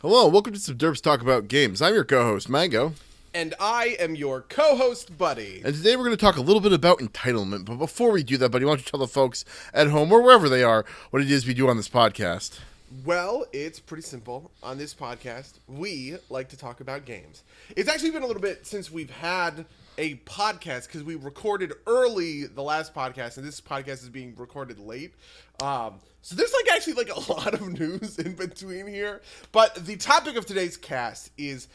Hello, welcome to some Derps Talk About Games. I'm your co-host, Mango. And I am your co-host, Buddy. And today we're going to talk a little bit about Entitlement. But before we do that, Buddy, why don't you tell the folks at home or wherever they are what it is we do on this podcast? Well, it's pretty simple. On this podcast, we like to talk about games. It's actually been a little bit since we've had a podcast because we recorded early the last podcast, and this podcast is being recorded late. So there's actually a lot of news in between here. But the topic of today's cast is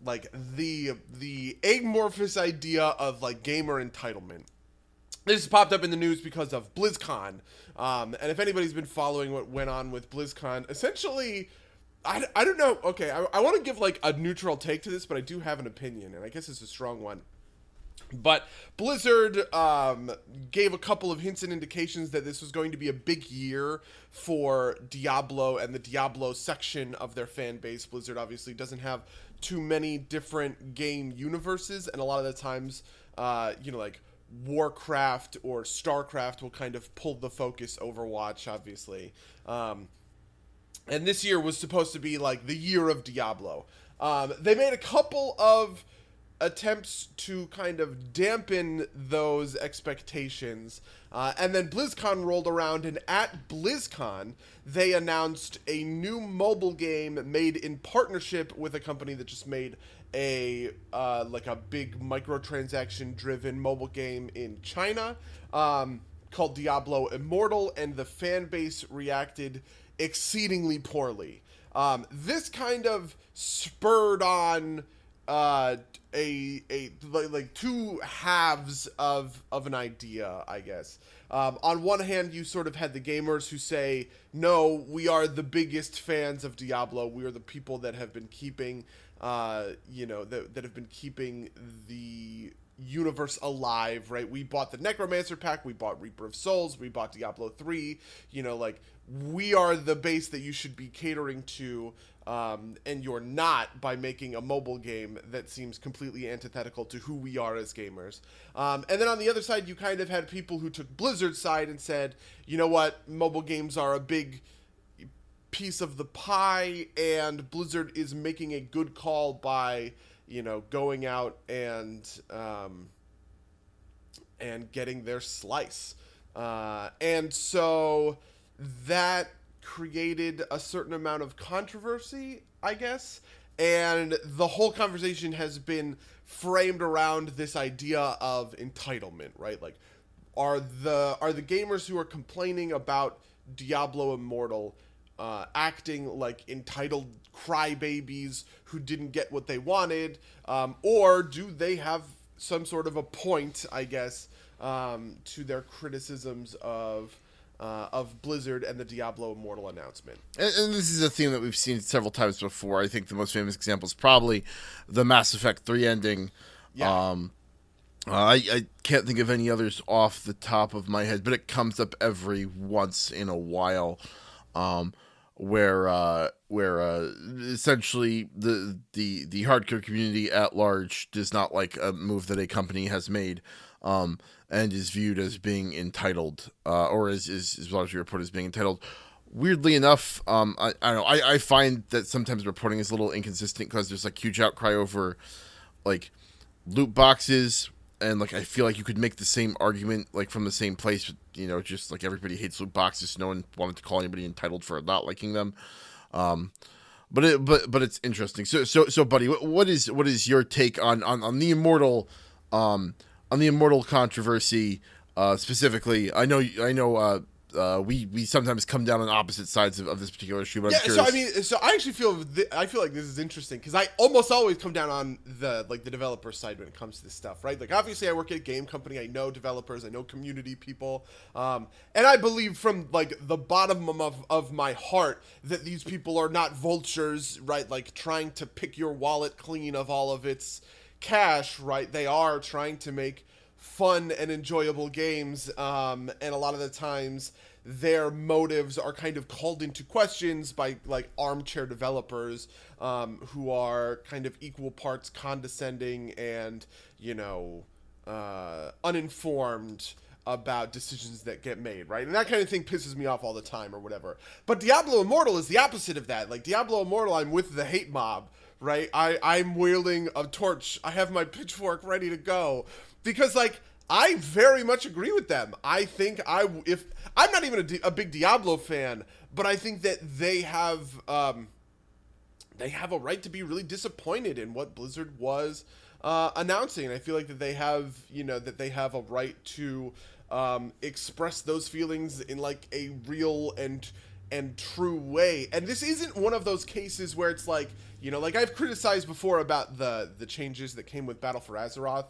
the amorphous idea of gamer entitlement. This has popped up in the news because of BlizzCon. And if anybody's been following what went on with BlizzCon, essentially, I don't know. Okay, I want to give a neutral take to this, but I do have an opinion, and I guess it's a strong one. But Blizzard gave a couple of hints and indications that this was going to be a big year for Diablo and the Diablo section of their fan base. Blizzard obviously doesn't have too many different game universes, and a lot of the times, Warcraft or Starcraft will kind of pull the focus. Overwatch, obviously. And this year was supposed to be the year of Diablo. They made a couple of attempts to kind of dampen those expectations. And then BlizzCon rolled around, and at BlizzCon, they announced a new mobile game made in partnership with a company that just made a big microtransaction-driven mobile game in China called Diablo Immortal, and the fan base reacted exceedingly poorly. This kind of spurred on two halves of an idea, I guess. On one hand, you sort of had the gamers who say, no, we are the biggest fans of Diablo. We are the people that have been keeping, that have been keeping the universe alive, right? We bought the Necromancer pack, we bought Reaper of Souls, we bought Diablo 3, we are the base that you should be catering to, and you're not by making a mobile game that seems completely antithetical to who we are as gamers. And then on the other side, you kind of had people who took Blizzard's side and said, you know what, mobile games are a big piece of the pie, and Blizzard is making a good call by going out and getting their slice. And so that created a certain amount of controversy, I guess. And the whole conversation has been framed around this idea of entitlement, right? Are the gamers who are complaining about Diablo Immortal acting like entitled crybabies who didn't get what they wanted, or do they have some sort of a point, I guess, to their criticisms of Blizzard and the Diablo Immortal announcement? And this is a theme that we've seen several times before. I think the most famous example is probably the Mass Effect 3 ending. Yeah. I can't think of any others off the top of my head, but it comes up every once in a while. Where essentially the hardcore community at large does not like a move that a company has made, and is viewed as being entitled, or is largely reported as being entitled. Weirdly enough, I don't know. I find that sometimes reporting is a little inconsistent because there's huge outcry over loot boxes. And I feel like you could make the same argument from the same place, but just everybody hates loot boxes. So no one wanted to call anybody entitled for not liking them. But it's interesting. So buddy, what is your take on the Immortal controversy specifically? I know we sometimes come down on opposite sides of this particular issue. But yeah, so I actually feel like this is interesting because I almost always come down on the developer side when it comes to this stuff, right? Obviously I work at a game company, I know developers, I know community people, and I believe from the bottom of my heart that these people are not vultures, right? Trying to pick your wallet clean of all of its cash, right? They are trying to make fun and enjoyable games, and a lot of the times their motives are kind of called into questions by armchair developers who are kind of equal parts condescending and uninformed about decisions that get made, right? And that kind of thing pisses me off all the time or whatever. But Diablo Immortal is the opposite of that. Like Diablo Immortal, I'm with the hate mob, right? I'm wielding a torch. I have my pitchfork ready to go because like I very much agree with them. I think if I'm not even a big Diablo fan, but I think that they have a right to be really disappointed in what Blizzard was announcing. And I feel like that they have, that they have a right to express those feelings in like a real and true way. And this isn't one of those cases where it's like, like I've criticized before about the changes that came with Battle for Azeroth.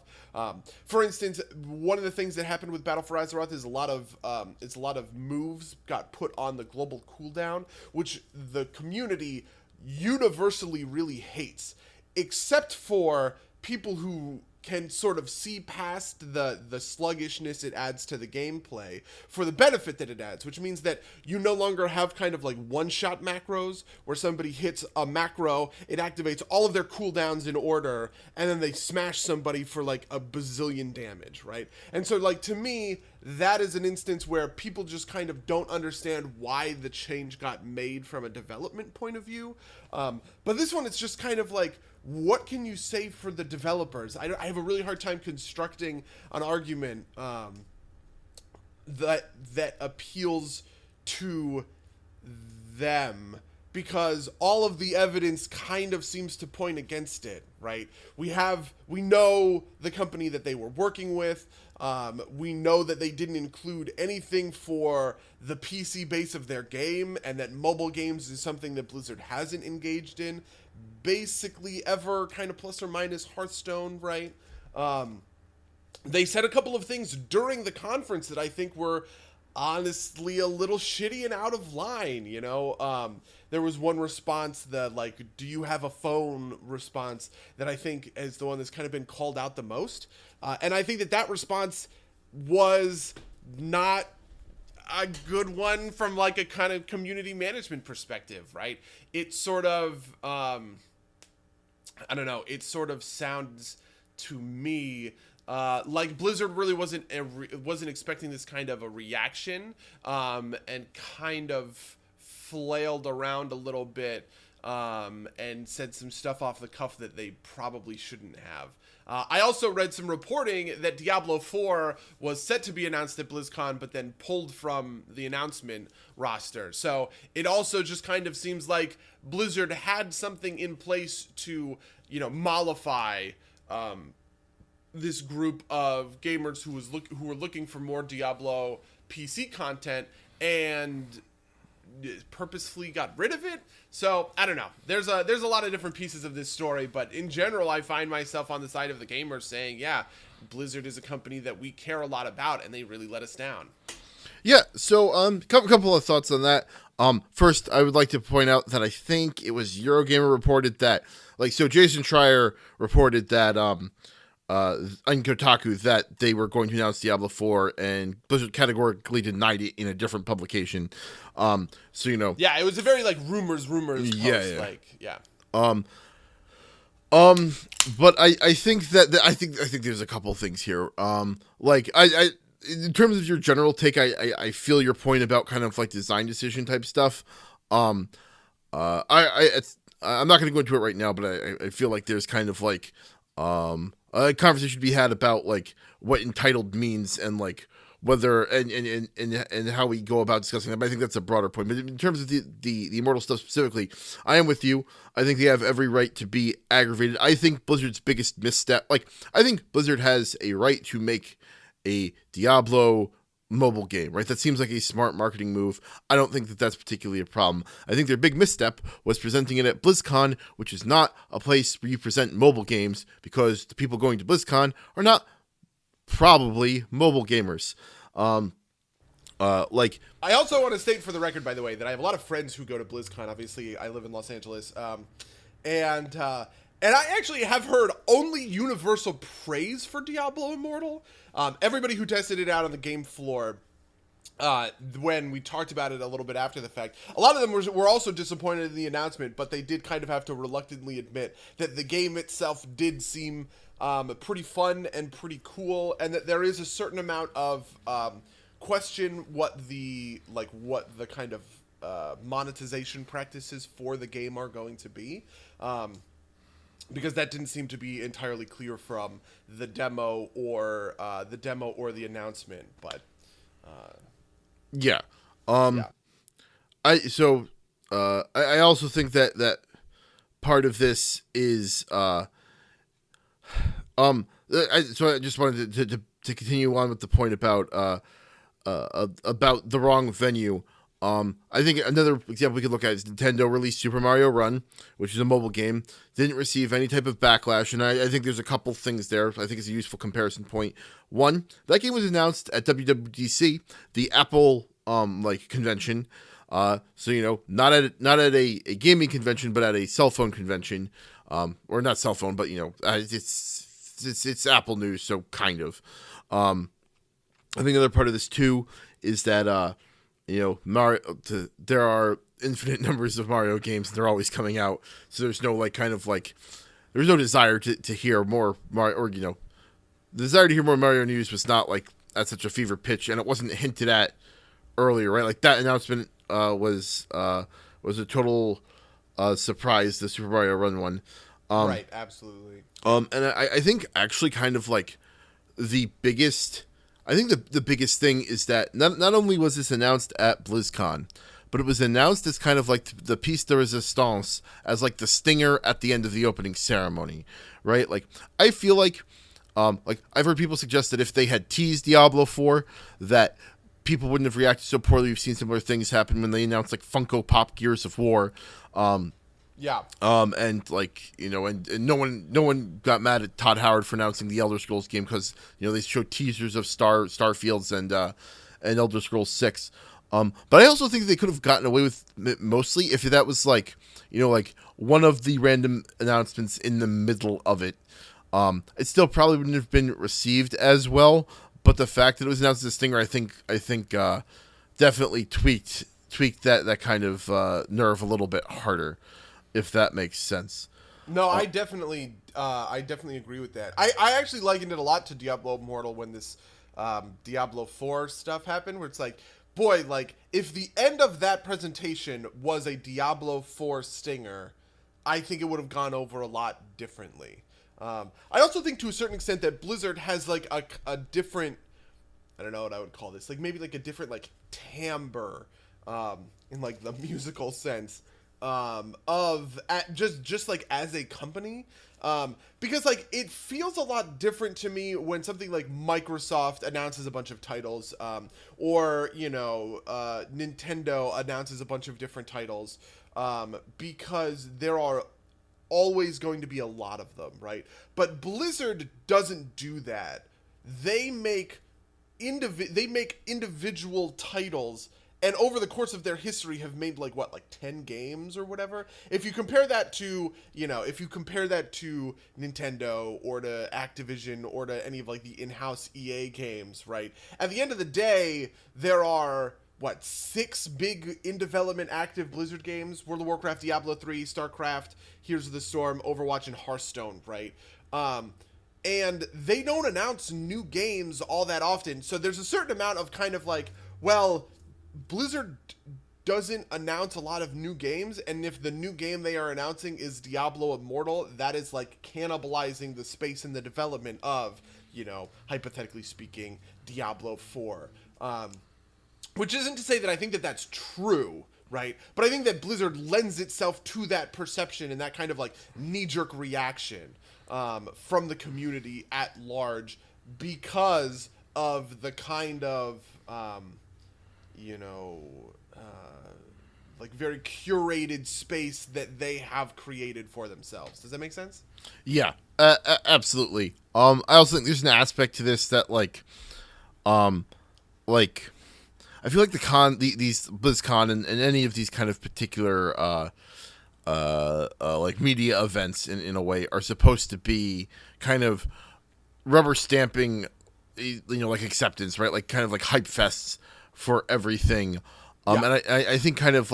For instance, one of the things that happened with Battle for Azeroth is a lot of moves got put on the global cooldown, which the community universally really hates, except for people who can sort of see past the sluggishness it adds to the gameplay for the benefit that it adds, which means that you no longer have kind of like one-shot macros where somebody hits a macro, it activates all of their cooldowns in order, and then they smash somebody for like a bazillion damage, right? And so like to me, that is an instance where people just kind of don't understand why the change got made from a development point of view. But this one, it's just kind of like, what can you say for the developers? I have a really hard time constructing an argument that appeals to them, because all of the evidence kind of seems to point against it, right? We know the company that they were working with. We know that they didn't include anything for the PC base of their game, and that mobile games is something that Blizzard hasn't engaged in basically ever, kind of plus or minus Hearthstone, right? They said a couple of things during the conference that I think were honestly a little shitty and out of line, There was one response, that like, do you have a phone response, that I think is the one that's kind of been called out the most. And I think that response was not a good one from like a kind of community management perspective, right? It sort of, I don't know, it sort of sounds to me like Blizzard really wasn't expecting this kind of a reaction, and kind of flailed around a little bit, and said some stuff off the cuff that they probably shouldn't have. I also read some reporting that Diablo 4 was set to be announced at BlizzCon, but then pulled from the announcement roster. So it also just kind of seems like Blizzard had something in place to, mollify this group of gamers who were looking for more Diablo PC content, and purposefully got rid of it. So I don't know. There's a lot of different pieces of this story, but in general, I find myself on the side of the gamers saying, yeah, Blizzard is a company that we care a lot about, and they really let us down. Yeah. So couple of thoughts on that. First, I would like to point out that I think it was Eurogamer reported that, Jason Schreier reported that on Kotaku that they were going to announce Diablo 4, and Blizzard categorically denied it in a different publication. Yeah, it was a very rumors post, yeah. But I think that I think there's a couple things here. I in terms of your general take, I feel your point about kind of like design decision type stuff. I'm not going to go into it right now, but I feel like there's kind of like a conversation to be had about like what entitled means, and like whether and how we go about discussing that. But I think that's a broader point. But in terms of the Immortal stuff specifically, I am with you. I think they have every right to be aggravated. I think Blizzard's biggest misstep, I think Blizzard has a right to make a Diablo mobile game, right? That seems like a smart marketing move. I don't think that that's particularly a problem. I think their big misstep was presenting it at BlizzCon, which is not a place where you present mobile games, because the people going to BlizzCon are not probably mobile gamers. I also want to state for the record, by the way, that I have a lot of friends who go to BlizzCon. Obviously, I live in Los Angeles, and I actually have heard only universal praise for Diablo Immortal. Everybody who tested it out on the game floor, when we talked about it a little bit after the fact, a lot of them were also disappointed in the announcement, but they did kind of have to reluctantly admit that the game itself did seem pretty fun and pretty cool, and that there is a certain amount of question what the kind of monetization practices for the game are going to be. Because that didn't seem to be entirely clear from the demo or the announcement. But Yeah. yeah, I also think that part of this is so I just wanted to continue on with the point about the wrong venue. I think another example we could look at is Nintendo released Super Mario Run, which is a mobile game. Didn't receive any type of backlash, and I think there's a couple things there. I think it's a useful comparison point. One, that game was announced at WWDC, the Apple convention. So not at a gaming convention, but at a cell phone convention, or not cell phone, but it's Apple news, so kind of. I think another part of this too is that Mario. There are infinite numbers of Mario games, and they're always coming out. So there's no there's no desire to hear more Mario, or the desire to hear more Mario news was not at such a fever pitch, and it wasn't hinted at earlier, right? Like that announcement was a total surprise. The Super Mario Run one, right, absolutely. and I think actually kind of the biggest. I think the biggest thing is that not only was this announced at BlizzCon, but it was announced as kind of the piece de resistance, as the stinger at the end of the opening ceremony, right? I feel I've heard people suggest that if they had teased Diablo 4, that people wouldn't have reacted so poorly. We've seen similar things happen when they announced Funko Pop Gears of War. Yeah. And and no one got mad at Todd Howard for announcing the Elder Scrolls game because they showed teasers of Starfields and Elder Scrolls 6. But I also think they could have gotten away with it mostly if that was one of the random announcements in the middle of it. It still probably wouldn't have been received as well. But the fact that it was announced as a stinger, I think definitely tweaked that kind of nerve a little bit harder, if that makes sense. No, I definitely agree with that. I actually likened it a lot to Diablo Immortal when this Diablo 4 stuff happened, where it's boy, if the end of that presentation was a Diablo 4 stinger, I think it would have gone over a lot differently. I also think to a certain extent that Blizzard has a different, I don't know what I would call this, maybe a different timbre in the musical sense just as a company, because it feels a lot different to me when something like Microsoft announces a bunch of titles, or Nintendo announces a bunch of different titles, because there are always going to be a lot of them, right? But Blizzard doesn't do that. They make individual titles, and over the course of their history have made 10 games or whatever. If you compare that to Nintendo or to Activision or to any of the in-house EA games, right? At the end of the day, there are 6 big in development active Blizzard games: World of Warcraft, Diablo 3, StarCraft, Heroes of the Storm, Overwatch, and Hearthstone, right? And they don't announce new games all that often. So there's a certain amount of kind of Blizzard doesn't announce a lot of new games, and if the new game they are announcing is Diablo Immortal, that is cannibalizing the space in the development of, hypothetically speaking, Diablo 4. Which isn't to say that I think that that's true, right? But I think that Blizzard lends itself to that perception and that kind of knee-jerk reaction from the community at large, because of the kind of very curated space that they have created for themselves. Does that make sense? Yeah, absolutely. I also think there's an aspect to this that I feel these BlizzCon and any of these kind of particular media events in a way are supposed to be kind of rubber stamping, acceptance, right? Kind of hype fests for everything. And I think kind of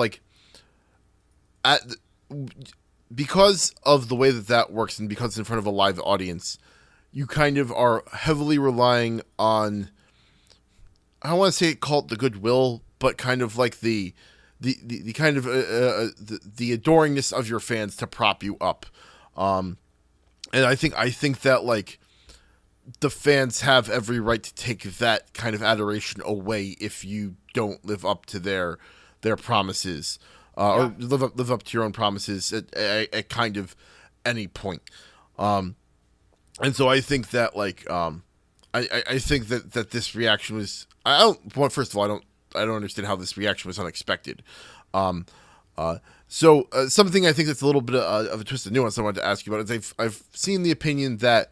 because of the way that works, and because it's in front of a live audience, you kind of are heavily relying on, I don't want to say call it the goodwill, but kind of like the kind of the adoringness of your fans to prop you up. And I think that like the fans have every right to take that kind of adoration away if you don't live up to their promises, or live up to your own promises at kind of any point. And so I think that like I think that this reaction was, I don't, well, first of all, I don't understand how this reaction was unexpected. Um, something I think that's a little bit of a twist of nuance I wanted to ask you about is I've seen the opinion that,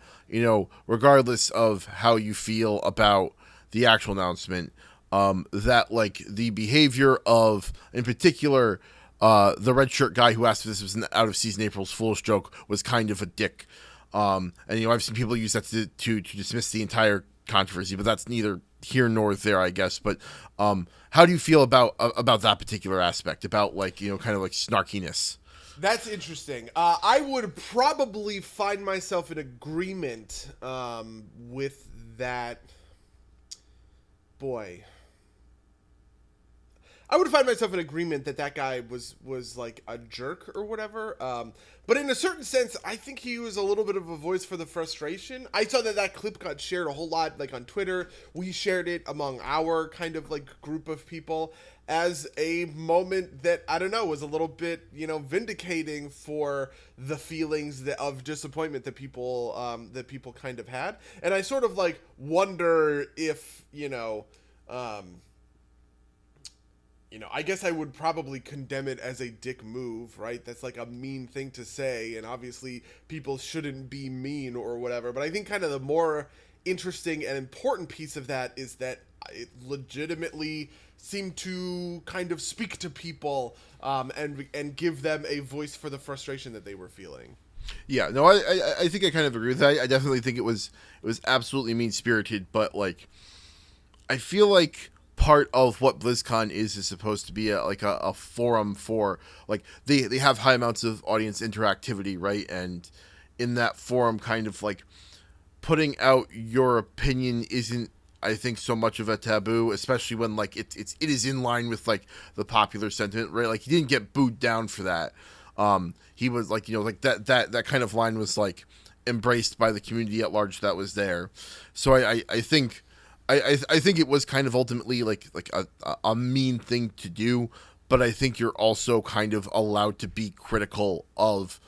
regardless of how you feel about the actual announcement, that like the behavior of, in particular, the red shirt guy who asked if this was an out of season April's Fool's joke was kind of a dick. And I've seen people use that to dismiss the entire controversy, but that's neither here nor there, I guess. But how do you feel about that particular aspect, about like kind of like snarkiness? That's interesting. I would probably find myself in agreement with that. Boy, I would find myself in agreement that guy was like a jerk or whatever. But in a certain sense, I think he was a little bit of a voice for the frustration. I saw that clip got shared a whole lot, like on Twitter. We shared it among our kind of like group of people as a moment that, I don't know, was a little bit, vindicating for the feelings of disappointment that people kind of had. And I sort of like wonder if, I guess I would probably condemn it as a dick move, right? That's like a mean thing to say, and obviously people shouldn't be mean or whatever. But I think kind of the more interesting and important piece of that is that it legitimately seemed to kind of speak to people and give them a voice for the frustration that they were feeling. Yeah, no, I think I kind of agree with that. I definitely think it was absolutely mean spirited, but like I feel like part of what BlizzCon is supposed to be a forum for, like, they have high amounts of audience interactivity, right? And in that forum, kind of like putting out your opinion isn't, I think, so much of a taboo, especially when like it is in line with like the popular sentiment, right? Like he didn't get booed down for that. He was like, like that kind of line was like embraced by the community at large that was there. So I think I think it was kind of ultimately like a mean thing to do, but I think you're also kind of allowed to be critical of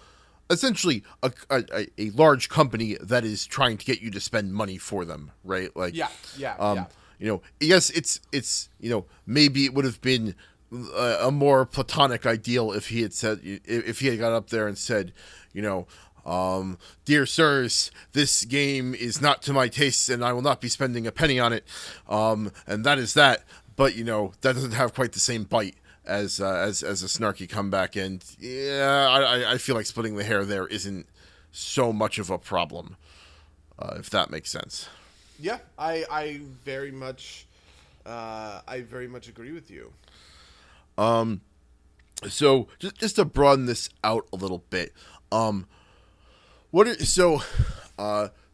essentially a large company that is trying to get you to spend money for them, right? Like, yeah. Yes, it's maybe it would have been a more platonic ideal if he had said, if he had got up there and said, dear sirs, this game is not to my tastes and I will not be spending a penny on it. And that is that. But, that doesn't have quite the same bite as a snarky comeback. And yeah, I feel like splitting the hair there isn't so much of a problem, if that makes sense. Yeah, I very much agree with you. So just to broaden this out a little bit,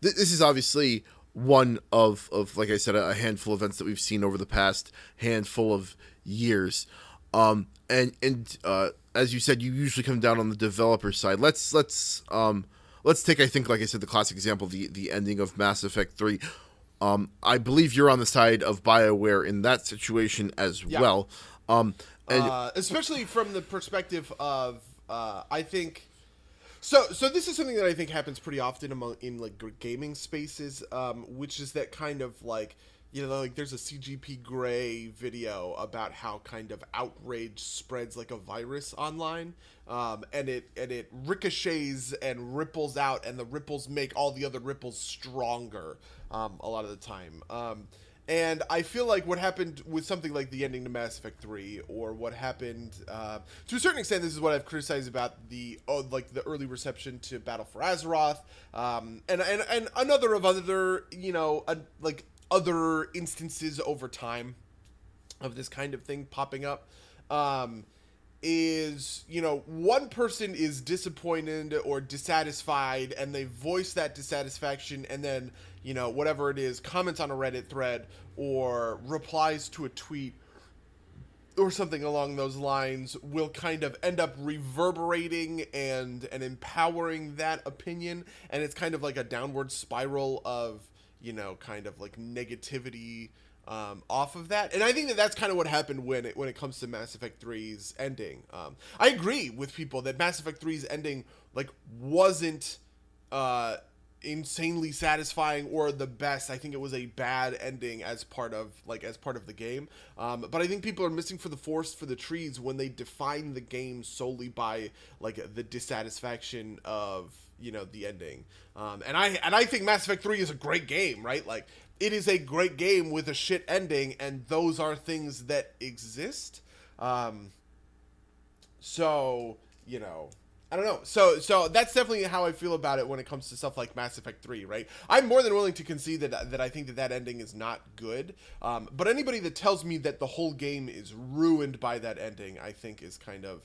this is obviously one of like I said, a handful of events that we've seen over the past handful of years. And as you said, you usually come down on the developer side. Let's take, I think, like I said, the classic example, the ending of Mass Effect 3. I believe you're on the side of BioWare in that situation as well. And especially from the perspective of, I think. So this is something that I think happens pretty often in like gaming spaces, which is that kind of like, like there's a CGP Grey video about how kind of outrage spreads like a virus online, and it ricochets and ripples out, and the ripples make all the other ripples stronger a lot of the time. And I feel like what happened with something like the ending to Mass Effect 3, or what happened, to a certain extent, this is what I've criticized about the early reception to Battle for Azeroth, and another of other, other instances over time of this kind of thing popping up, is, you know, one person is disappointed or dissatisfied and they voice that dissatisfaction, and then, you know, whatever it is, comments on a Reddit thread or replies to a tweet or something along those lines, will kind of end up reverberating and empowering that opinion, and it's kind of like a downward spiral of, you know, kind of like negativity off of that. And I think that that's kind of what happened when it comes to Mass Effect 3's ending. I agree with people that Mass Effect 3's ending like wasn't uh, insanely satisfying or the best. I think it was a bad ending as part of the game. But I think people are missing for the forest for the trees when they define the game solely by like the dissatisfaction of, you know, the ending. And I think Mass Effect 3 is a great game, right? Like, it is a great game with a shit ending, and those are things that exist. So, you know, I don't know. So that's definitely how I feel about it when it comes to stuff like Mass Effect 3, right? I'm more than willing to concede that I think that ending is not good. But anybody that tells me that the whole game is ruined by that ending, I think is kind of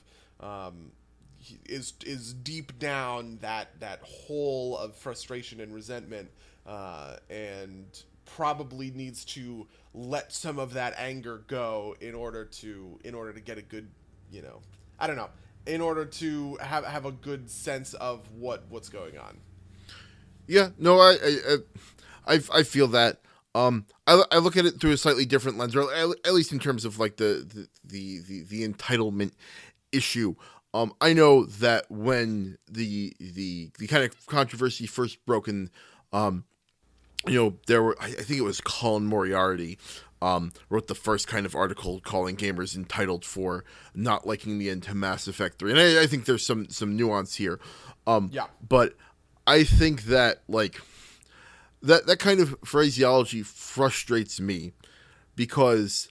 is deep down that hole of frustration and resentment, and probably needs to let some of that anger go in order to get a good, you know, I don't know, in order to have a good sense of what's going on. Yeah, no, I feel that. I look at it through a slightly different lens, or at least in terms of like the entitlement issue. I know that when the kind of controversy first broke in, you know, there were, I think it was Colin Moriarty, wrote the first kind of article calling gamers entitled for not liking the end to Mass Effect 3. And I think there's some nuance here. Yeah. But I think that, like, that kind of phraseology frustrates me, because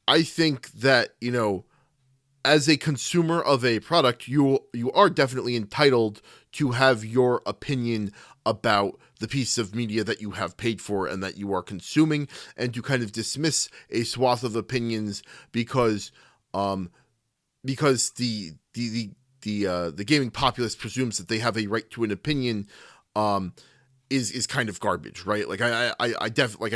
I think that, you know, as a consumer of a product, you are definitely entitled to have your opinion about the piece of media that you have paid for and that you are consuming, and to kind of dismiss a swath of opinions because the gaming populace presumes that they have a right to an opinion, is kind of garbage, right? Like I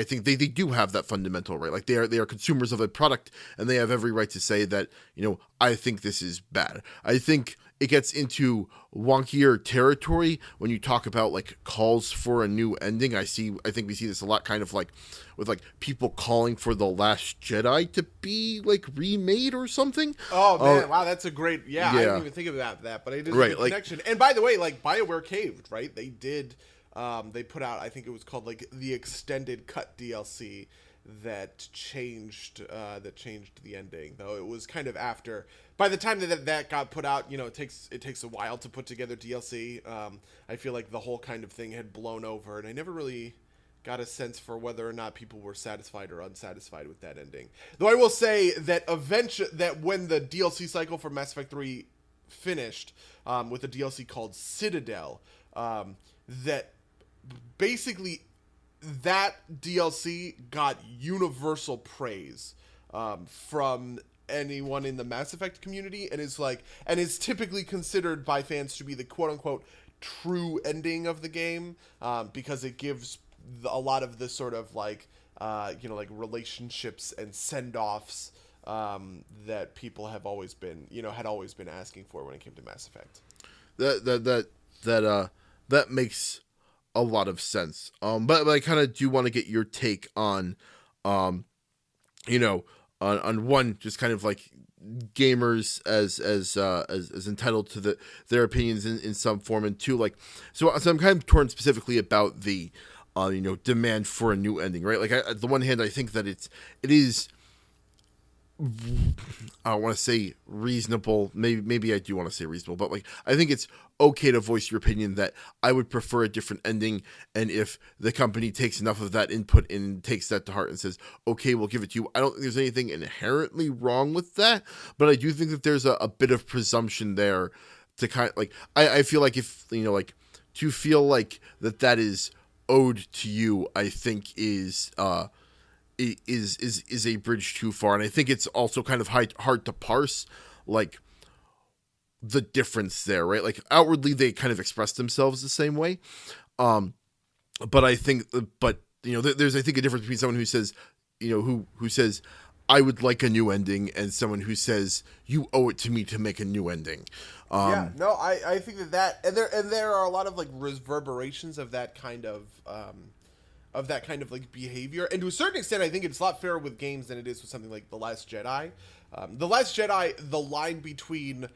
think they do have that fundamental right. Like they are consumers of a product, and they have every right to say that, you know, I think this is bad. I think it gets into wonkier territory when you talk about like calls for a new ending. I think we see this a lot, kind of like with like people calling for The Last Jedi to be like remade or something. Oh man, wow, that's a great, yeah. I didn't even think about that, but it is right, a good like, connection. And by the way, like BioWare caved, right? They did. They put out, I think it was called like the extended cut DLC that changed the ending. Though it was kind of after. By the time that got put out, you know, it takes a while to put together DLC. I feel like the whole kind of thing had blown over, and I never really got a sense for whether or not people were satisfied or unsatisfied with that ending. Though I will say that when the DLC cycle for Mass Effect 3 finished, with a DLC called Citadel, that basically that DLC got universal praise from anyone in the Mass Effect community, and is typically considered by fans to be the quote unquote true ending of the game, because it gives a lot of the sort of like you know, like relationships and send-offs that people have always been, you know, had always been asking for when it came to Mass Effect. That makes a lot of sense. But I kind of do want to get your take on, you know, on one, just kind of like gamers as entitled to their opinions in some form, and two, like, so I'm kind of torn specifically about the, you know, demand for a new ending, right? Like, on the one hand, I think that it is, I don't want to say reasonable. Maybe I do want to say reasonable, but like, I think it's okay to voice your opinion that I would prefer a different ending. And if the company takes enough of that input and takes that to heart and says, okay, we'll give it to you, I don't think there's anything inherently wrong with that. But I do think that there's a bit of presumption there to kind of like, I feel like, if, you know, like, to feel like that is owed to you, I think is a bridge too far. And I think it's also kind of hard to parse, like, the difference there, right? Like outwardly they kind of express themselves the same way. Um, but I think, but there's I think a difference between someone who says, who says I would like a new ending, and someone who says you owe it to me to make a new ending. Yeah, no, I think that and there are a lot of like reverberations of that kind of like behavior, and to a certain extent, I think it's a lot fairer with games than it is with something like The Last Jedi. The Last Jedi, the line between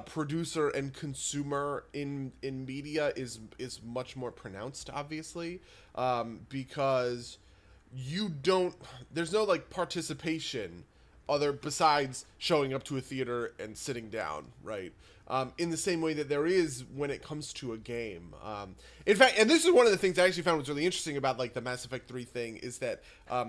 producer and consumer in media is much more pronounced, obviously, because you don't there's no like participation other besides showing up to a theater and sitting down, right? In the same way that there is when it comes to a game. In fact, and this is one of the things I actually found was really interesting about like the Mass Effect 3 thing is that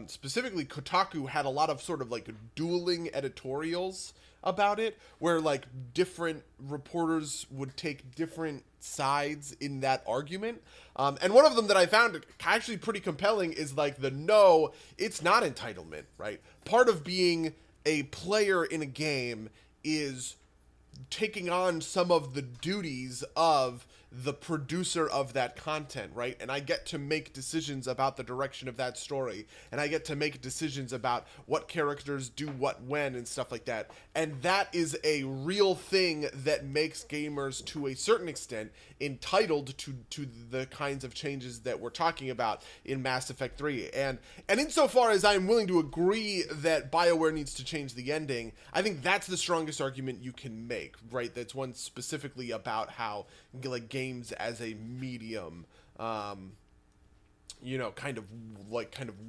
specifically Kotaku had a lot of sort of like dueling editorials about it, where like different reporters would take different sides in that argument. And one of them that I found actually pretty compelling is like no, it's not entitlement, right? Part of being a player in a game is taking on some of the duties of the producer of that content, right? And I get to make decisions about the direction of that story, and I get to make decisions about what characters do what when and stuff like that. And that is a real thing that makes gamers, to a certain extent, entitled to the kinds of changes that we're talking about in Mass Effect 3. And insofar as I'm willing to agree that BioWare needs to change the ending, I think that's the strongest argument you can make, right? That's one specifically about how like games as a medium kind of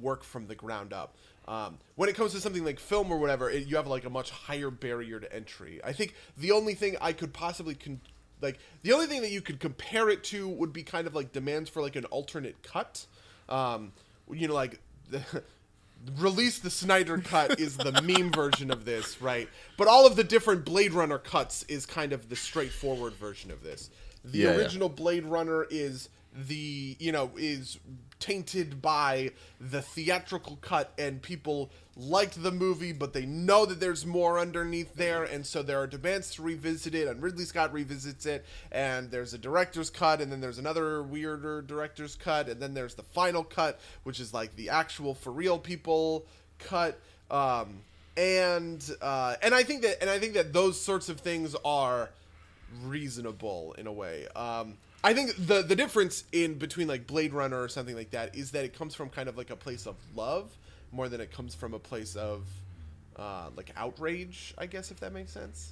work from the ground up. When it comes to something like film or whatever, you have like a much higher barrier to entry. I think the only thing I could possibly the only thing that you could compare it to would be kind of like demands for like an alternate cut. Like release the Snyder cut is the meme version of this, right? But all of the different Blade Runner cuts is kind of the straightforward version of this. The original Blade Runner is is tainted by the theatrical cut, and people liked the movie, but they know that there's more underneath there, and so there are demands to revisit it, and Ridley Scott revisits it, and there's a director's cut, and then there's another weirder director's cut, and then there's the final cut, which is like the actual for real people cut. And I think that those sorts of things are reasonable in a way. I think the difference in between like Blade Runner or something like that is that it comes from kind of like a place of love more than it comes from a place of like outrage, I guess, if that makes sense.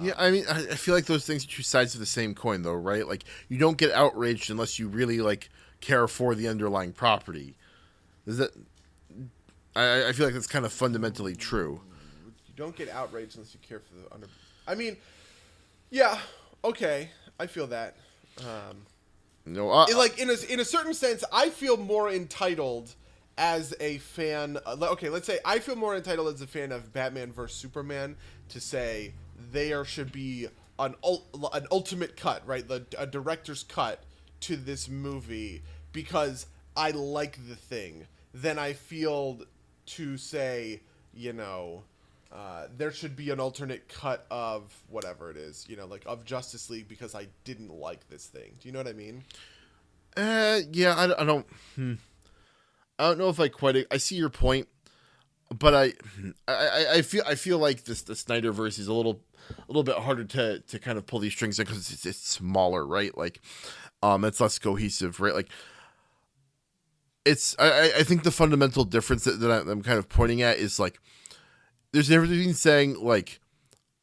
Yeah, I mean, I feel like those things are two sides of the same coin, though, right? Like, you don't get outraged unless you really like care for the underlying property. Is that? I feel like that's kind of fundamentally true. You don't get outraged unless you care for the under. I mean, yeah, okay, I feel that. No, like in a certain sense, I feel more entitled as a fan. Okay, let's say I feel more entitled as a fan of Batman vs Superman to say there should be an ultimate cut, right? A director's cut to this movie because I like the thing. Then I feel to say, there should be an alternate cut of whatever it is, like of Justice League because I didn't like this thing. Do you know what I mean? Yeah, I don't know if I see your point, but I feel like the Snyderverse is a little bit harder to kind of pull these strings in because it's smaller, right? Like, it's less cohesive, right? Like, I think the fundamental difference that I'm kind of pointing at is like, there's never been saying like,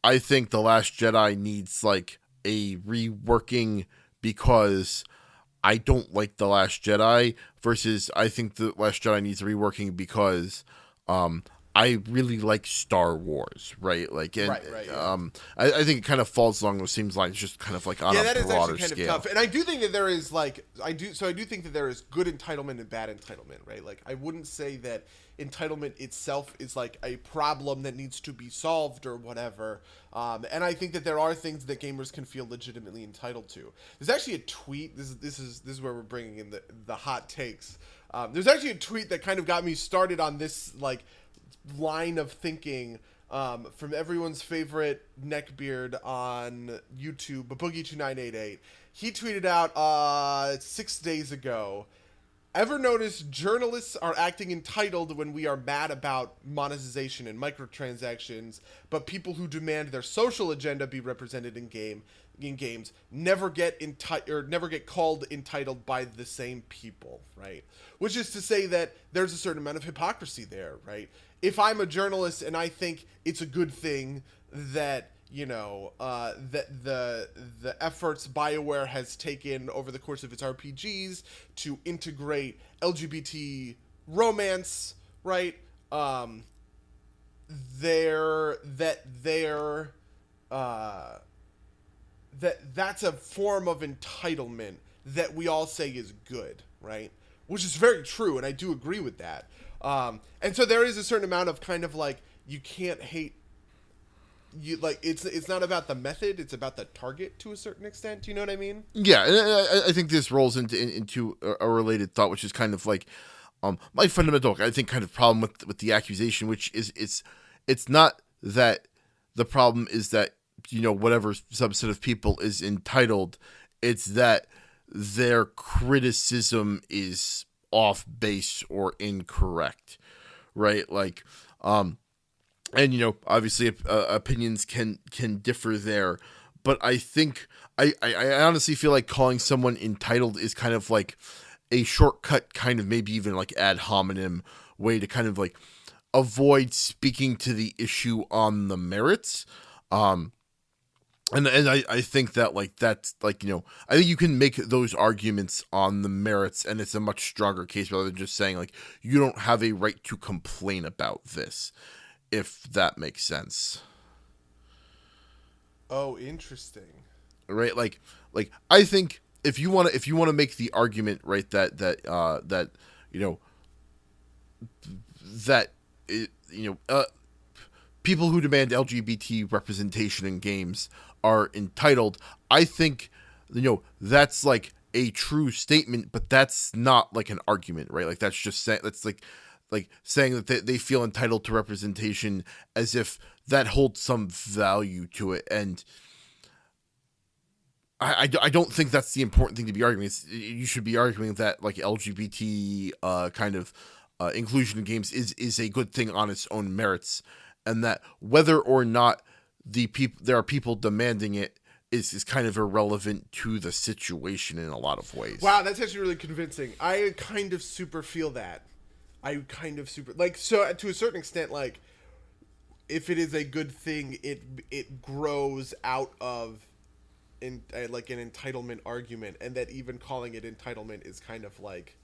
I think The Last Jedi needs like a reworking because I don't like The Last Jedi versus I think The Last Jedi needs reworking because I really like Star Wars, right? Like, and right, yeah. I think it kind of falls along those same lines, just kind of like on a broader scale. Yeah, that is actually kind of tough. And I do think that there is like I do think that there is good entitlement and bad entitlement, right? Like, I wouldn't say that entitlement itself is like a problem that needs to be solved or whatever. And I think that there are things that gamers can feel legitimately entitled to. There's actually a tweet. This is where we're bringing in the hot takes. There's actually a tweet that kind of got me started on this like line of thinking from everyone's favorite neckbeard on YouTube, Boogie2988. He tweeted out 6 days ago. Ever notice journalists are acting entitled when we are mad about monetization and microtransactions, but people who demand their social agenda be represented in games never get never get called entitled by the same people, right? Which is to say that there's a certain amount of hypocrisy there, right? If I'm a journalist and I think it's a good thing that that the efforts BioWare has taken over the course of its RPGs to integrate LGBT romance, right? They're that they're that's a form of entitlement that we all say is good, right? Which is very true, and I do agree with that. And so there is a certain amount of kind of like you can't hate you like it's not about the method, it's about the target to a certain extent. Do you know what I mean? Yeah, and I think this rolls into a related thought, which is kind of like my fundamental, I think, kind of problem with the accusation, which is it's not that the problem is that whatever subset of people is entitled, it's that their criticism is off base or incorrect, right? Like, and obviously opinions can differ there, but I think I honestly feel like calling someone entitled is kind of like a shortcut, kind of maybe even like ad hominem way to kind of like avoid speaking to the issue on the merits. And I think that like that's like I think you can make those arguments on the merits, and it's a much stronger case rather than just saying like you don't have a right to complain about this, if that makes sense. Oh, interesting. Right? Like I think if you want to make the argument, right, that that people who demand LGBT representation in games are entitled, I think that's like a true statement, but that's not like an argument, right? Like that's just saying that's like saying that they feel entitled to representation as if that holds some value to it. And I don't think that's the important thing to be arguing. You should be arguing that like LGBT kind of inclusion in games is a good thing on its own merits, and that whether or not there are people demanding it is kind of irrelevant to the situation in a lot of ways. Wow, that's actually really convincing. I kind of super feel that. I kind of super like so to a certain extent, like if it is a good thing, it grows out of like an entitlement argument, and that even calling it entitlement is kind of like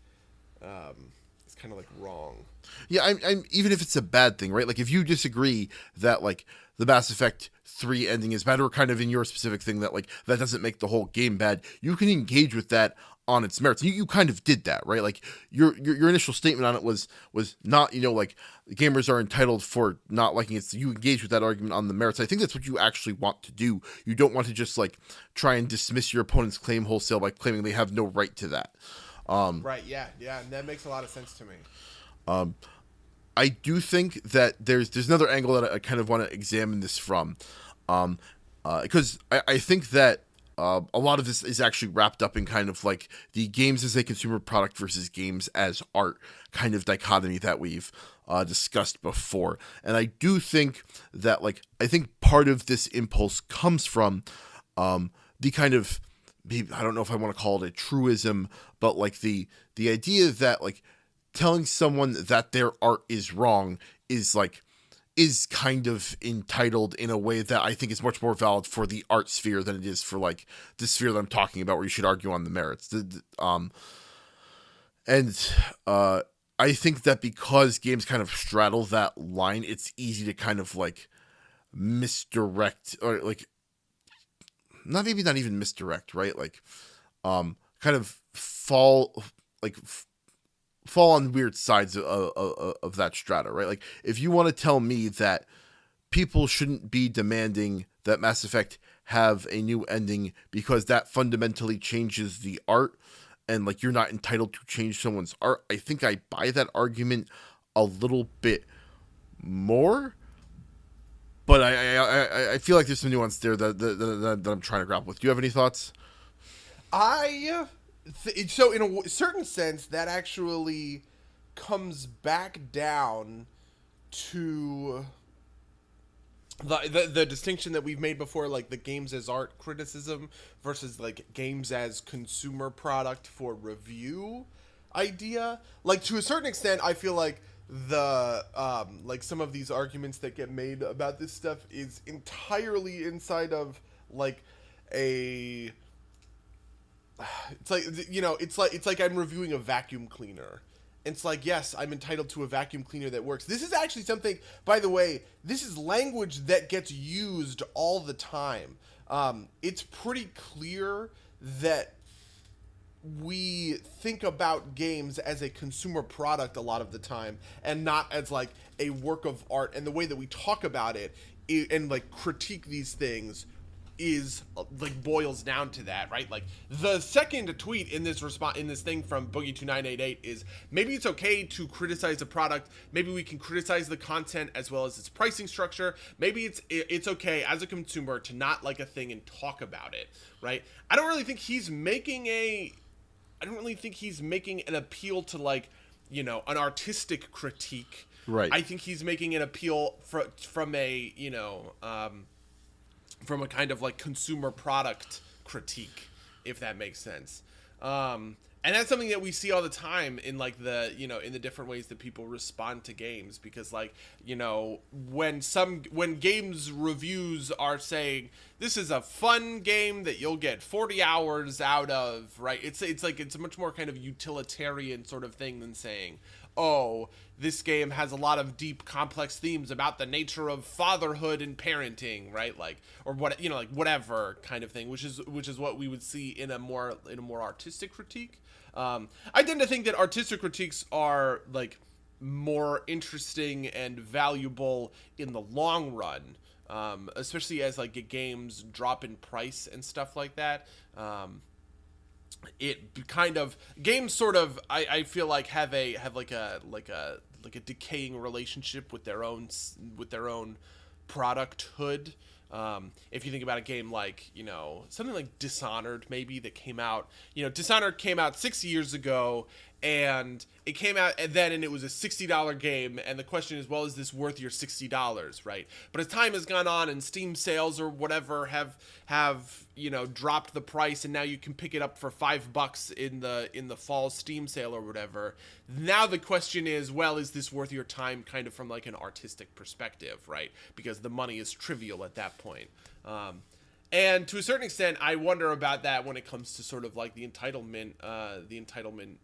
it's kind of like wrong. Yeah, I'm even if it's a bad thing, right? Like if you disagree that like the Mass Effect 3 ending is bad, or kind of in your specific thing that like that doesn't make the whole game bad, you can engage with that on its merits. You kind of did that, right? Like your initial statement on it was not like gamers are entitled for not liking it. So you engage with that argument on the merits. I think that's what you actually want to do. You don't want to just like try and dismiss your opponent's claim wholesale by claiming they have no right to that. Right? Yeah, and that makes a lot of sense to me. I do think that there's another angle that I kind of want to examine this from, because I think that a lot of this is actually wrapped up in kind of like the games as a consumer product versus games as art kind of dichotomy that we've discussed before. And I do think that like I think part of this impulse comes from the kind of, I don't know if I want to call it a truism, but like the idea that like telling someone that their art is wrong is kind of entitled in a way that I think is much more valid for the art sphere than it is for like the sphere that I'm talking about, where you should argue on the merits. I think that because games kind of straddle that line, it's easy to kind of like misdirect, or like not even misdirect, right? Like kind of fall on weird sides of that strata, right? Like if you want to tell me that people shouldn't be demanding that Mass Effect have a new ending because that fundamentally changes the art, and like you're not entitled to change someone's art, I think I buy that argument a little bit more. but I feel like there's some nuance there that I'm trying to grapple with. Do you have any thoughts? So in a certain sense, that actually comes back down to the distinction that we've made before, like the games as art criticism versus like games as consumer product for review idea. Like to a certain extent, I feel like the like some of these arguments that get made about this stuff is entirely inside of like a it's like, you know, it's like I'm reviewing a vacuum cleaner. It's like, yes, I'm entitled to a vacuum cleaner that works. This is actually something, by the way, this is language that gets used all the time. It's pretty clear that we think about games as a consumer product a lot of the time and not as like a work of art. And the way that we talk about it and like critique these things is like boils down to that, right? Like the second tweet in this response in this thing from Boogie2988 is maybe it's okay to criticize a product, maybe we can criticize the content as well as its pricing structure, maybe it's okay as a consumer to not like a thing and talk about it, right? I don't really think he's making an appeal to like, you know, an artistic critique. Right. I think he's making an appeal from a, you know, from a kind of like consumer product critique, if that makes sense. And that's something that we see all the time in like the, you know, in the different ways that people respond to games, because like, you know, when games reviews are saying this is a fun game that you'll get 40 hours out of, right? It's like, it's a much more kind of utilitarian sort of thing than saying, oh, this game has a lot of deep, complex themes about the nature of fatherhood and parenting, right? Like, or what, you know, like whatever kind of thing, which is what we would see in a more artistic critique. I tend to think that artistic critiques are like more interesting and valuable in the long run, especially as like games drop in price and stuff like that. It kind of games sort of I feel like have like a decaying relationship with their own producthood. If you think about a game like, you know, something like Dishonored, maybe, that came out, you know, Dishonored came out 6 years ago, and it came out and it was a $60 game, and the question is, well, is this worth your $60, right? But as time has gone on and Steam sales or whatever have you know, dropped the price, and now you can pick it up for $5 in the fall Steam sale or whatever. Now the question is, well, is this worth your time, kind of from like an artistic perspective, right? Because the money is trivial at that point. And to a certain extent, I wonder about that when it comes to sort of like the entitlement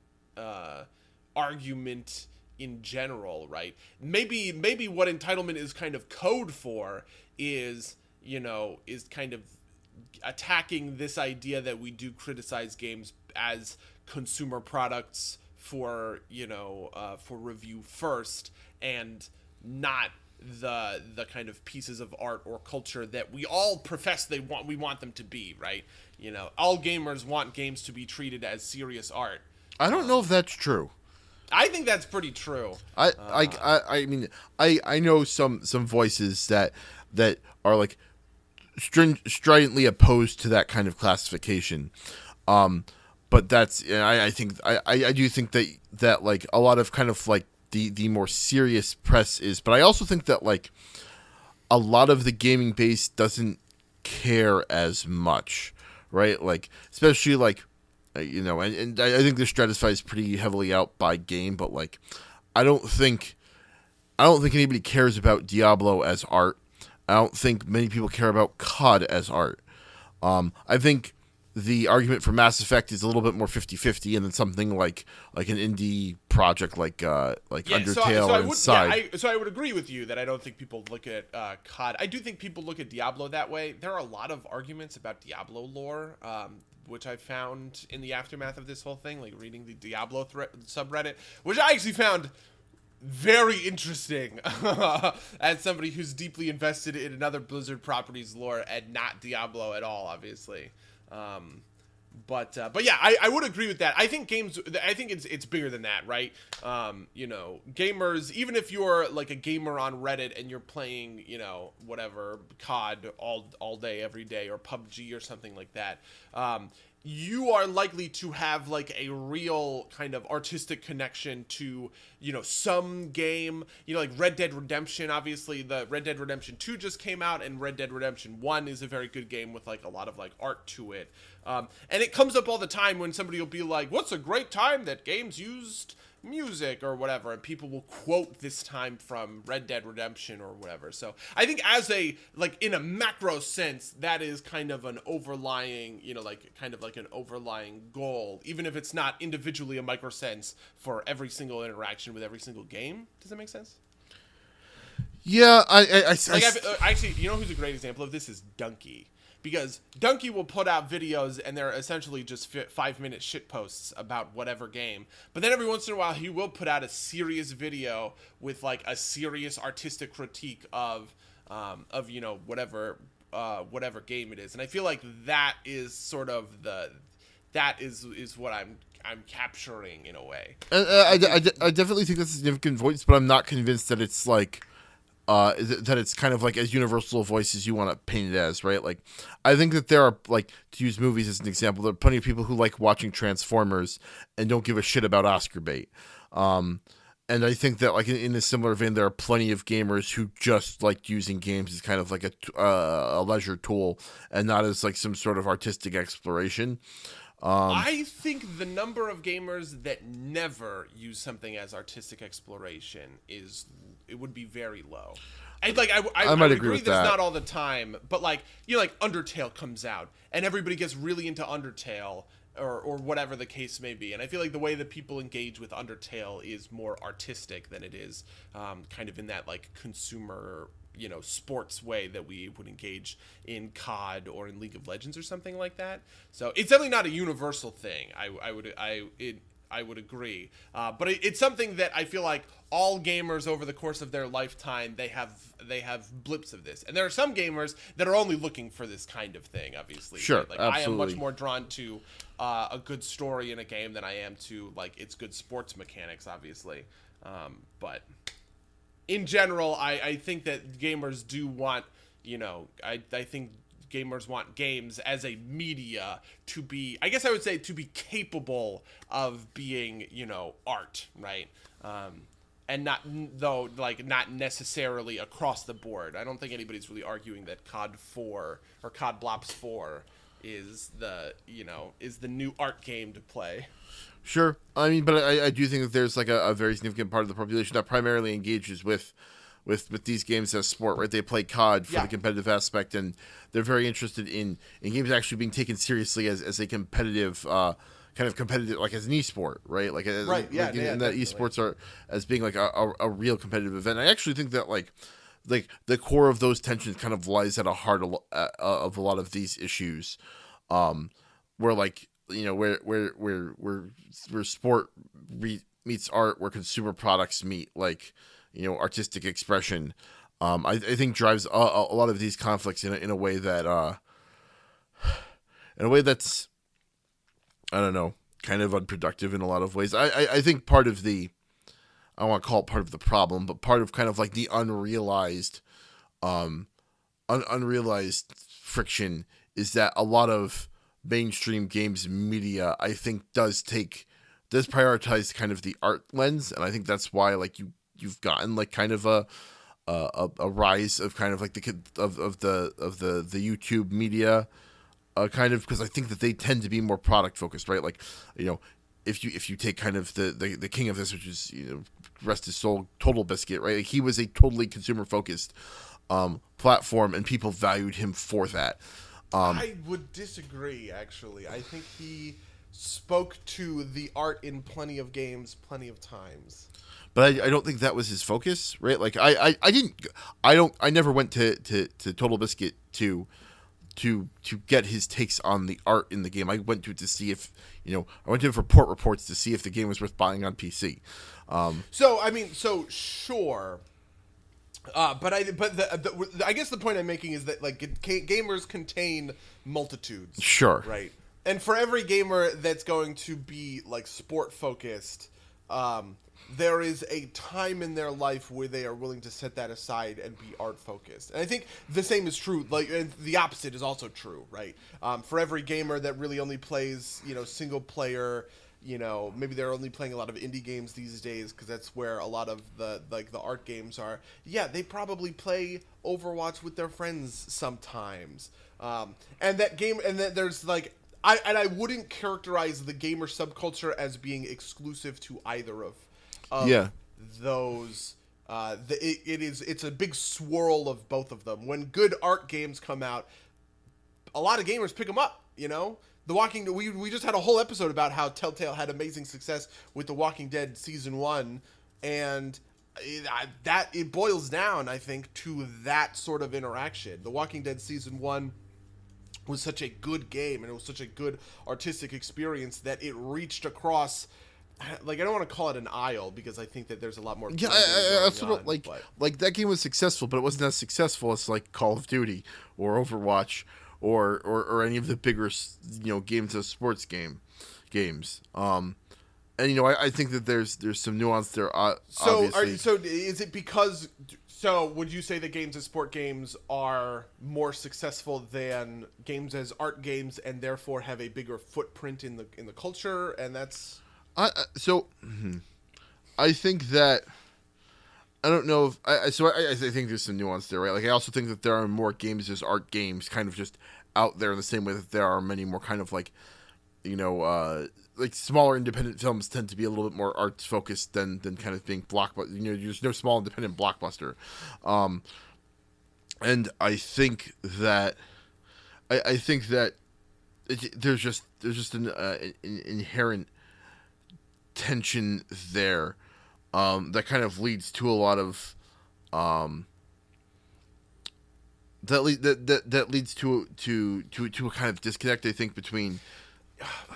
argument in general, right? Maybe what entitlement is kind of code for is, you know, is kind of attacking this idea that we do criticize games as consumer products for, you know, for review first, and not the kind of pieces of art or culture that we all profess we want them to be, right? You know, all gamers want games to be treated as serious art. I don't know if that's true. I think that's pretty true. I mean, I know some voices that are like stridently opposed to that kind of classification. But that's, I think I do think that like a lot of kind of like the more serious press is, but I also think that like a lot of the gaming base doesn't care as much, right? Like, especially like, you know, and I think the stratified is pretty heavily out by game, but like, I don't think anybody cares about Diablo as art. I don't think many people care about COD as art. I think the argument for Mass Effect is a little bit more 50-50, and then something like an indie project like Undertale or Inside. So I would agree with you that I don't think people look at COD. I do think people look at Diablo that way. There are a lot of arguments about Diablo lore, which I found in the aftermath of this whole thing, like reading the Diablo subreddit, which I actually found very interesting as somebody who's deeply invested in another Blizzard property's lore and not Diablo at all, obviously. But yeah, I would agree with that. I think it's bigger than that, right? Gamers, even if you're like a gamer on Reddit and you're playing, whatever COD all day every day, or PUBG or something like that, you are likely to have like a real kind of artistic connection to, some game, like Red Dead Redemption. Obviously, the Red Dead Redemption 2 just came out, and Red Dead Redemption 1 is a very good game with like a lot of like art to it. And it comes up all the time when somebody will be like, what's a great time that games used music or whatever, and people will quote this time from Red Dead Redemption or whatever. So I think as in a macro sense, that is kind of an overlying, kind of like an overlying goal, even if it's not individually a micro sense for every single interaction with every single game. Does that make sense? Yeah, actually, who's a great example of this is Donkey. Because Donkey will put out videos and they're essentially just 5-minute shit posts about whatever game. But then every once in a while he will put out a serious video with like a serious artistic critique of whatever game it is. And I feel like that is sort of that is what I'm capturing in a way. I definitely think that's a significant voice, but I'm not convinced that it's like that it's kind of like as universal a voice as you want to paint it as, right? Like, I think that there are, like, to use movies as an example, there are plenty of people who like watching Transformers and don't give a shit about Oscar bait. And I think that, like, in a similar vein, there are plenty of gamers who just like using games as kind of like a leisure tool and not as like some sort of artistic exploration. I think the number of gamers that never use something as artistic exploration it would be very low. I might agree with that's that. not all the time, but like Undertale comes out and everybody gets really into Undertale or whatever the case may be, and I feel like the way that people engage with Undertale is more artistic than it is kind of in that like consumer sports way that we would engage in COD or in League of Legends or something like that. So it's definitely not a universal thing. I would agree, but it's something that I feel like all gamers over the course of their lifetime they have blips of this, and there are some gamers that are only looking for this kind of thing. Obviously, sure, right? Like absolutely. I am much more drawn to a good story in a game than I am to like its good sports mechanics, obviously, but. In general, I think that gamers do want, I think gamers want games as a media to be, I guess I would say, to be capable of being, art, right? And not necessarily across the board. I don't think anybody's really arguing that COD 4 or COD Blops 4 is the new art game to play. Sure. I mean, but I do think that there's like a very significant part of the population that primarily engages with these games as sport, right? They play COD for the competitive aspect, and they're very interested in games actually being taken seriously as a competitive, kind of competitive, like as an esport, right? Like, right, yeah, like, yeah, and that definitely. esports are as being like a real competitive event. I actually think that like the core of those tensions kind of lies at the heart of a lot of these issues, where like, where sport meets art, where consumer products meet like, artistic expression. I think drives a lot of these conflicts in a way that that's, I don't know, kind of unproductive in a lot of ways. I think part of the, I don't want to call it part of the problem, but part of kind of like the unrealized friction is that a lot of mainstream games media, I think, does prioritize kind of the art lens, and I think that's why like you've gotten like kind of a rise of kind of like the YouTube media, kind of, because I think that they tend to be more product focused, right? Like, if you take kind of the king of this, which is, rest his soul, Total Biscuit, right? Like, he was a totally consumer focused platform, and people valued him for that. I would disagree, actually. I think he spoke to the art in plenty of games, plenty of times. But I don't think that was his focus, right? Like, I never went to Total Biscuit to get his takes on the art in the game. I went to it to see if, I went to it for port reports to see if the game was worth buying on PC. So sure. But I guess the point I'm making is that like gamers contain multitudes. Sure. Right. And for every gamer that's going to be like sport focused, there is a time in their life where they are willing to set that aside and be art focused. And I think the same is true. Like, and the opposite is also true, right? For every gamer that really only plays, single player, maybe they're only playing a lot of indie games these days because that's where a lot of the art games are. Yeah, they probably play Overwatch with their friends sometimes. And that game, and that there's like, I wouldn't characterize the gamer subculture as being exclusive to either of Yeah. those. It's a big swirl of both of them. When good art games come out, a lot of gamers pick them up. The Walking we just had a whole episode about how Telltale had amazing success with The Walking Dead season 1, and it boils down, I think, to that sort of interaction. The Walking Dead season 1 was such a good game, and it was such a good artistic experience that it reached across, like, I don't want to call it an aisle because I think that there's a lot more. Yeah, I sort of like that game was successful, but it wasn't as successful as like Call of Duty or Overwatch or any of the bigger games of sports games. And I think that there's some nuance there. So Obviously. is it because? So would you say that games as sport games are more successful than games as art games, and therefore have a bigger footprint in the culture? And that's I think that I don't know if I think there's some nuance there, right? Like I also think that there are more games as art games, kind of just out there in the same way that there are many more kind of like like smaller independent films tend to be a little bit more arts focused than kind of being blockbuster. There's no small independent blockbuster, and I think that there's just an inherent tension there that kind of leads to a lot of that leads to a kind of disconnect, I think, between.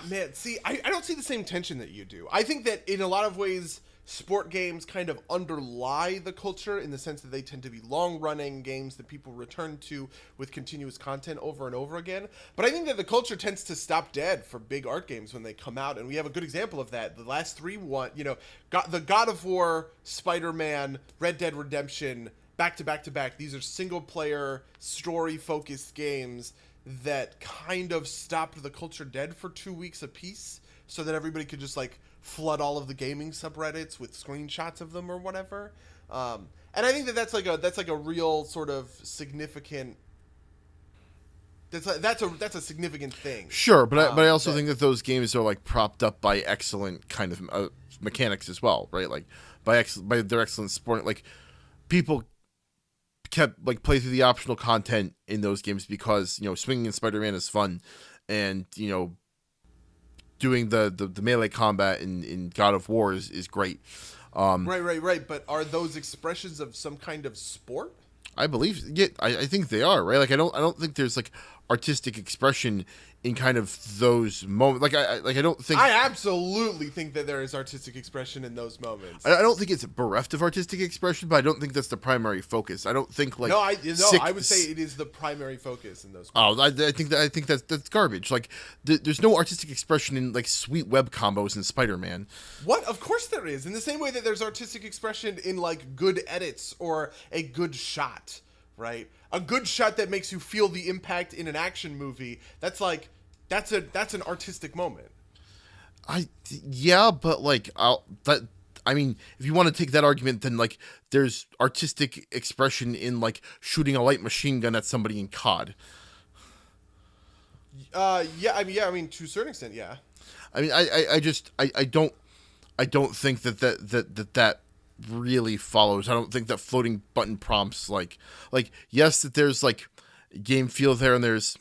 Man, see, I don't see the same tension that you do. I think that in a lot of ways, sport games kind of underlie the culture in the sense that they tend to be long-running games that people return to with continuous content over and over again. But I think that the culture tends to stop dead for big art games when they come out, and we have a good example of that. The last three, the God of War, Spider-Man, Red Dead Redemption, back to back to back. These are single-player, story-focused games that kind of stopped the culture dead for 2 weeks apiece, so that everybody could just like flood all of the gaming subreddits with screenshots of them or whatever. And I think that's like a real sort of significant. That's a significant thing. Sure, but I also think that those games are like propped up by excellent kind of mechanics as well, right? Like by their excellent sport, like people kept like play through the optional content in those games because swinging in Spider-Man is fun, and doing the melee combat in God of War is great. Right. But are those expressions of some kind of sport? I believe, yeah, I think they are, right. Like I don't think there's like artistic expression in kind of those moments. I don't think. I absolutely think that there is artistic expression in those moments. I don't think it's bereft of artistic expression, but I don't think that's the primary focus. I don't think like I would say it is the primary focus in those moments. I think that's garbage. Like there's no artistic expression in like sweet web combos in Spider-Man. What? Of course there is. In the same way that there's artistic expression in like good edits or a good shot, right? A good shot that makes you feel the impact in an action movie. That's an artistic moment. But like if you want to take that argument, then like there's artistic expression in like shooting a light machine gun at somebody in COD. To a certain extent, yeah. I mean, I don't think that really follows. I don't think that floating button prompts like yes, that there's like game feel there, and there's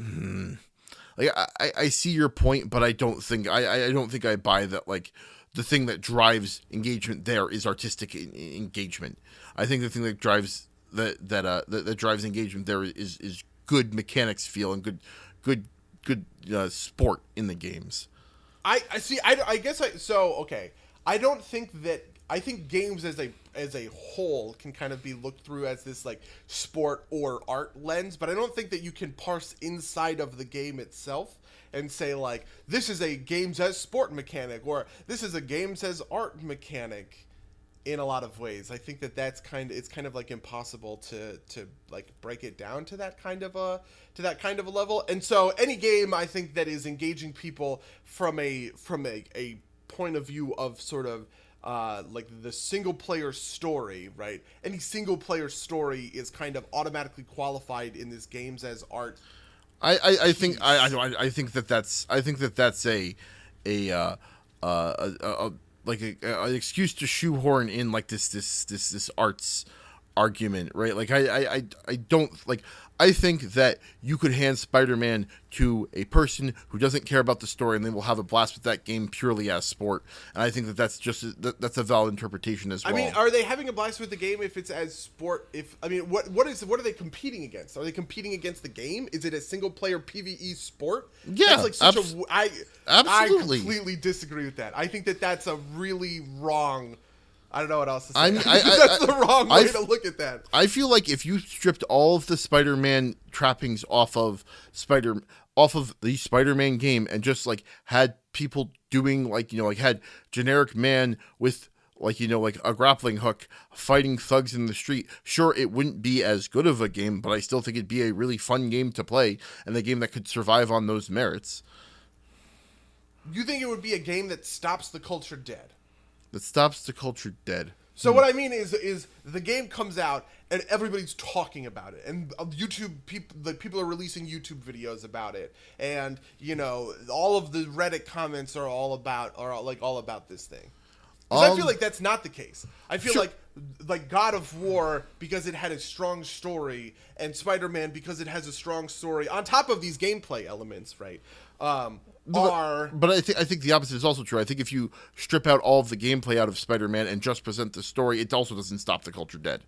like I see your point, but I don't think I buy that like the thing that drives engagement there is artistic engagement. I think the thing that drives that drives engagement there is good mechanics feel and good sport in the games. I see. I guess okay. I don't think that I think games as a whole can kind of be looked through as this like sport or art lens, but I don't think that you can parse inside of the game itself and say like this is a games as sport mechanic or this is a games as art mechanic in a lot of ways. I think that it's kind of like impossible to like break it down to that kind of a level. And so any game I think that is engaging people from a point of view of sort of like the single player story, right? Any single player story is kind of automatically qualified in this games as art. I think I think that that's a like an excuse to shoehorn in like this arts argument, right? Like I don't like. I think that you could hand Spider-Man to a person who doesn't care about the story, and they will have a blast with that game purely as sport. And I think that that's a valid interpretation as well. I mean, are they having a blast with the game if it's as sport? If I mean, what are they competing against? Are they competing against the game? Is it a single player PvE sport? Yeah, that's like such absolutely. I completely disagree with that. I think that that's a really wrong. I don't know what else to say. That's the wrong way to look at that. I feel like if you stripped all of the Spider-Man trappings off of the Spider-Man game and just like had people doing like, you know, like had generic man with like, you know, like a grappling hook fighting thugs in the street, sure, it wouldn't be as good of a game, but I still think it'd be a really fun game to play and a game that could survive on those merits. You think it would be a game that stops the culture dead? That stops the culture dead. So what I mean is the game comes out and everybody's talking about it, and people are releasing YouTube videos about it, and you know all of the Reddit comments are all about this thing. I feel like that's not the case. I feel like God of War, because it had a strong story, and Spider-Man because it has a strong story on top of these gameplay elements, right? But I think the opposite is also true. I think if you strip out all of the gameplay out of Spider-Man and just present the story, it also doesn't stop the culture dead.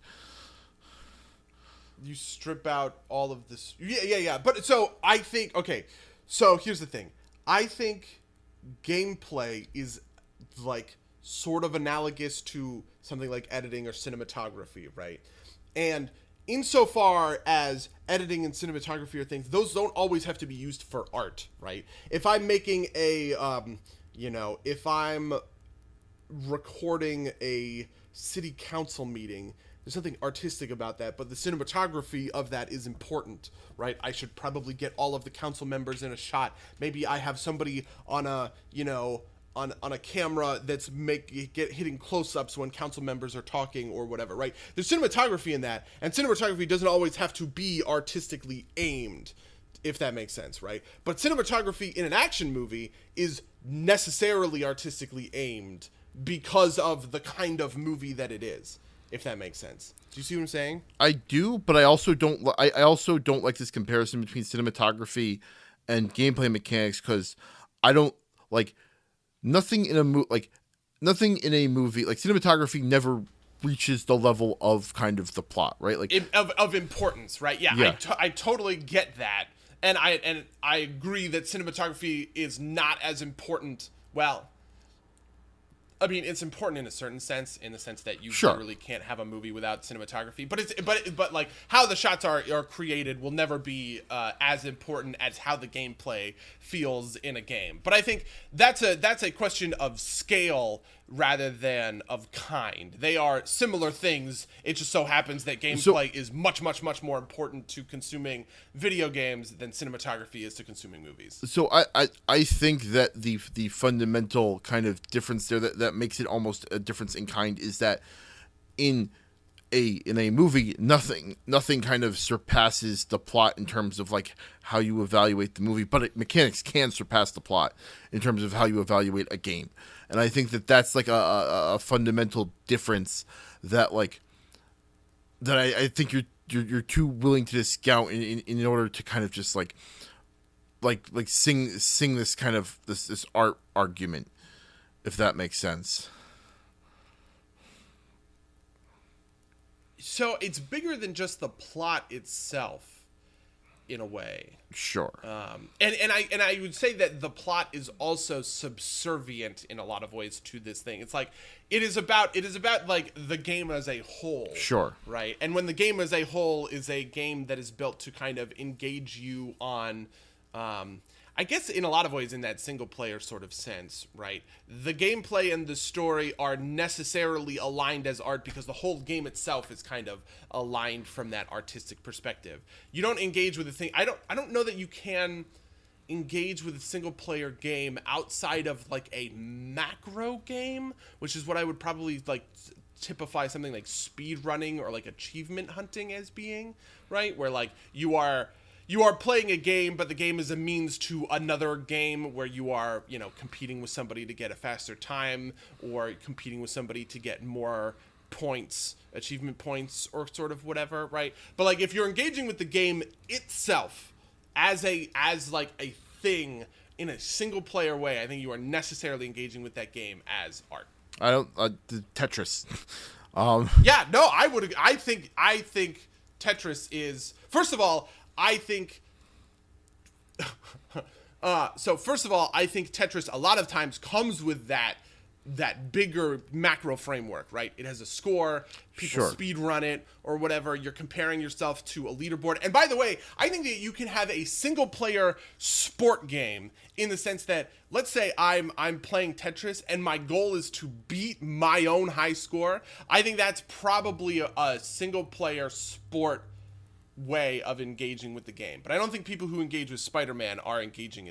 You strip out all of this. Yeah. But so I think, okay, so here's the thing. I think gameplay is like sort of analogous to something like editing or cinematography, right? And insofar as editing and cinematography are things, those don't always have to be used for art, right? If I'm making if I'm recording a city council meeting, there's something artistic about that, but the cinematography of that is important, right? I should probably get all of the council members in a shot. Maybe I have somebody on a, on a camera that's hitting close-ups when council members are talking or whatever, right? There's cinematography in that, and cinematography doesn't always have to be artistically aimed, if that makes sense, right? But cinematography in an action movie is necessarily artistically aimed because of the kind of movie that it is, if that makes sense. Do you see what I'm saying? I do, but I also don't like this comparison between cinematography and gameplay mechanics, because I don't like nothing in a movie like cinematography never reaches the level of kind of the plot, right? Like of importance, right? Yeah. I totally get that, and I agree that cinematography is not as important. Well, I mean, it's important in a certain sense, in the sense that you literally can't have a movie without cinematography. But like how the shots are created will never be as important as how the gameplay feels in a game. But I think that's a question of scale rather than of kind. They are similar things. It just so happens that gameplay is much more important to consuming video games than cinematography is to consuming movies. So I think that the fundamental kind of difference there that makes it almost a difference in kind is that in a movie, nothing kind of surpasses the plot in terms of like how you evaluate the movie, but mechanics can surpass the plot in terms of how you evaluate a game. And I think that that's like a fundamental difference that I think you're too willing to discount in order to kind of just like sing this kind of this art argument, if that makes sense. So it's bigger than just the plot itself. in a way. Sure. And I would say that the plot is also subservient in a lot of ways to this thing. It's like it is about like the game as a whole. Sure. Right. And when the game as a whole is a game that is built to kind of engage you on, I guess in a lot of ways in that single player sort of sense, right? The gameplay and the story are necessarily aligned as art because the whole game itself is kind of aligned from that artistic perspective. You don't engage with the thing. I don't know that you can engage with a single player game outside of like a macro game, which is what I would probably like typify something like speed running or like achievement hunting as being, right? Where like you are playing a game, but the game is a means to another game where you are, you know, competing with somebody to get a faster time or competing with somebody to get more points, achievement points, or sort of whatever, right? But like if you're engaging with the game itself as like a thing in a single player way, I think you are necessarily engaging with that game as art. I don't Tetris. Yeah, no, I think Tetris is, first of all, I think first of all, I think Tetris a lot of times comes with that bigger macro framework, right? It has a score, people speed run it or whatever. You're comparing yourself to a leaderboard. And by the way, I think that you can have a single player sport game in the sense that, let's say I'm playing Tetris and my goal is to beat my own high score. I think that's probably a single player sport way of engaging with the game. But I don't think people who engage with Spider-Man are engaging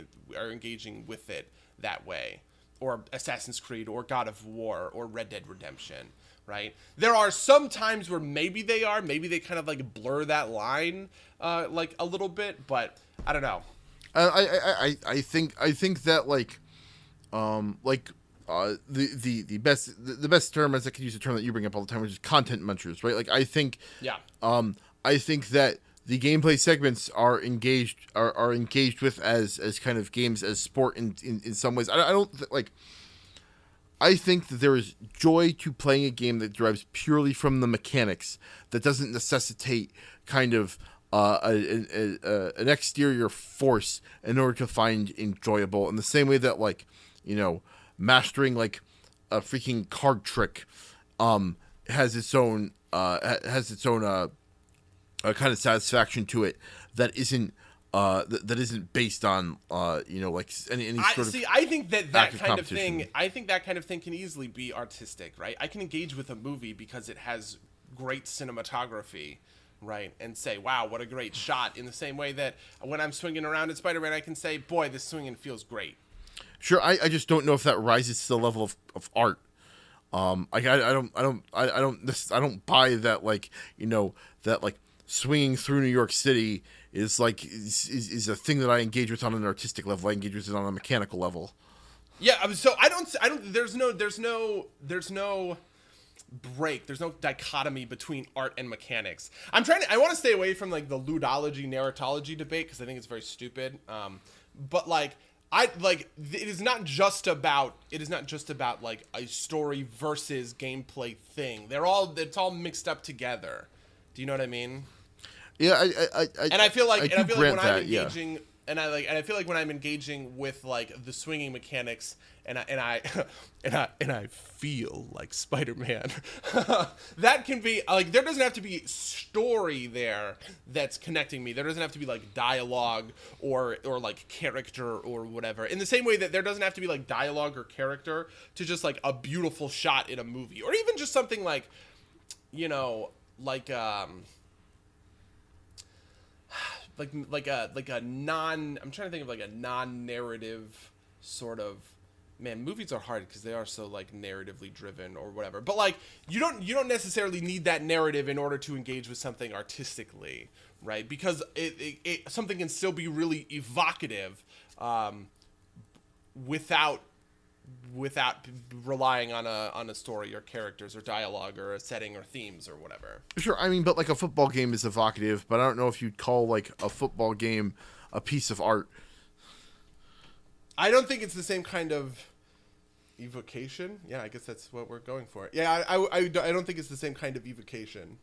with it that way, or Assassin's Creed or God of War or Red Dead Redemption, right? There are some times where maybe they kind of like blur that line like a little bit, but I don't know. I think that the best term, as I could use a term that you bring up all the time, which is content munchers, right? Like I think I think that the gameplay segments are engaged with as kind of games as sport in some ways. I think that there is joy to playing a game that derives purely from the mechanics, that doesn't necessitate kind of an exterior force in order to find enjoyable. In the same way that, like, you know, mastering like a freaking card trick has its own kind of satisfaction to it that isn't based on you know, like any sort of I think that kind of competition. thing. I think that kind of thing can easily be artistic, right? I can engage with a movie because it has great cinematography, right? And say, wow, what a great shot. In the same way that when I'm swinging around in Spider-Man, I can say, boy, this swinging feels great. Sure, I just don't know if that rises to the level of art. I don't buy that, like, you know, that like swinging through New York City is like is a thing that I engage with on an artistic level. I engage with it on a mechanical level. Yeah, so I don't. There's no break. There's no dichotomy between art and mechanics. I want to stay away from like the ludology narratology debate because I think it's very stupid. But like it is not just about like a story versus gameplay thing. It's all mixed up together. Do you know what I mean? Yeah, I feel like when I'm yeah. engaging, and I feel like when I'm engaging with like the swinging mechanics, and I feel like Spider-Man, that can be like, there doesn't have to be story there that's connecting me. There doesn't have to be like dialogue or like character or whatever. In the same way that there doesn't have to be like dialogue or character to just like a beautiful shot in a movie, or even just something like, you know, like I'm trying to think of like a non-narrative sort of, man, movies are hard because they are so like narratively driven or whatever. But like you don't necessarily need that narrative in order to engage with something artistically, right? Because it something can still be really evocative without relying on a story or characters or dialogue or a setting or themes or whatever. Sure, I mean, but like a football game is evocative, but I don't know if you'd call like a football game a piece of art. I don't think it's the same kind of evocation. Yeah, I guess that's what we're going for. Yeah, I don't think it's the same kind of evocation.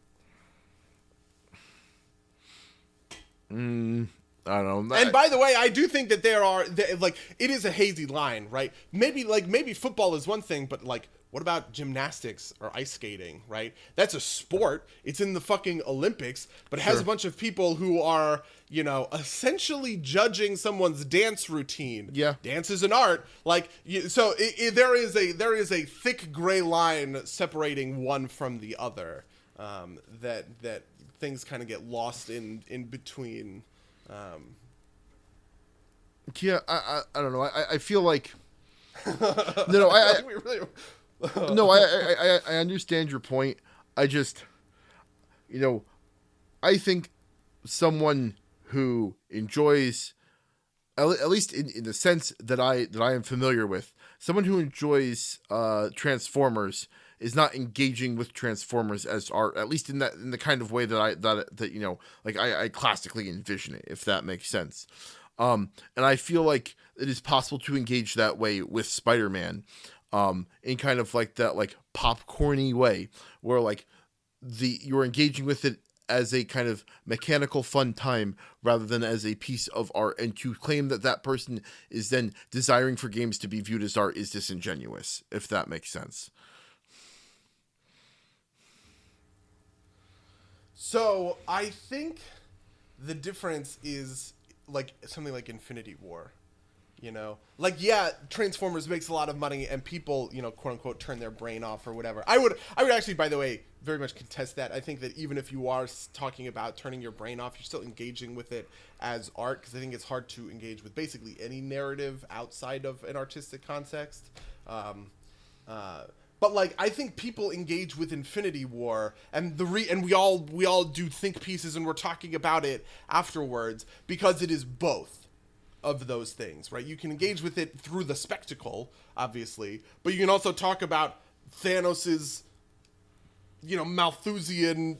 I don't know. And by the way, I do think that like, it is a hazy line, right? Maybe football is one thing, but like, what about gymnastics or ice skating, right? That's a sport. It's in the fucking Olympics, but it has a bunch of people who are, essentially judging someone's dance routine. Yeah. Dance is an art. Like, so there is a thick gray line separating one from the other, that things kind of get lost in between. Yeah, I don't know. I feel like no, We really... no, I understand your point. I just, I think someone who enjoys, at least in the sense that I am familiar with, someone who enjoys Transformers is not engaging with Transformers as art, at least in the kind of way that I classically envision it, if that makes sense. And I feel like it is possible to engage that way with Spider-Man, in kind of like that, like, popcorny way, where like you're engaging with it as a kind of mechanical fun time rather than as a piece of art, and to claim that person is then desiring for games to be viewed as art is disingenuous, if that makes sense. So I think the difference is like something like Infinity War. Like, yeah, Transformers makes a lot of money, and people, quote unquote, turn their brain off or whatever. I would actually, by the way, very much contest that. I think that even if you are talking about turning your brain off, you're still engaging with it as art, because I think it's hard to engage with basically any narrative outside of an artistic context. But like, I think people engage with Infinity War, and we all do think pieces, and we're talking about it afterwards, because it is both of those things, right? You can engage with it through the spectacle, obviously, but you can also talk about Thanos's, Malthusian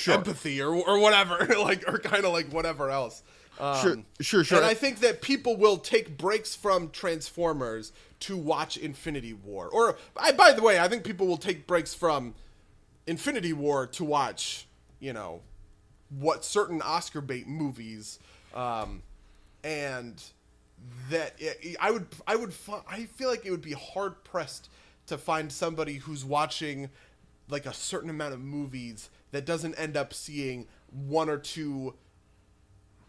empathy or whatever, like, or kind of like whatever else. Sure. And I think that people will take breaks from Transformers to watch Infinity War. Or, by the way, I think people will take breaks from Infinity War to watch, what certain Oscar bait movies, and that I feel like it would be hard pressed to find somebody who's watching like a certain amount of movies that doesn't end up seeing one or two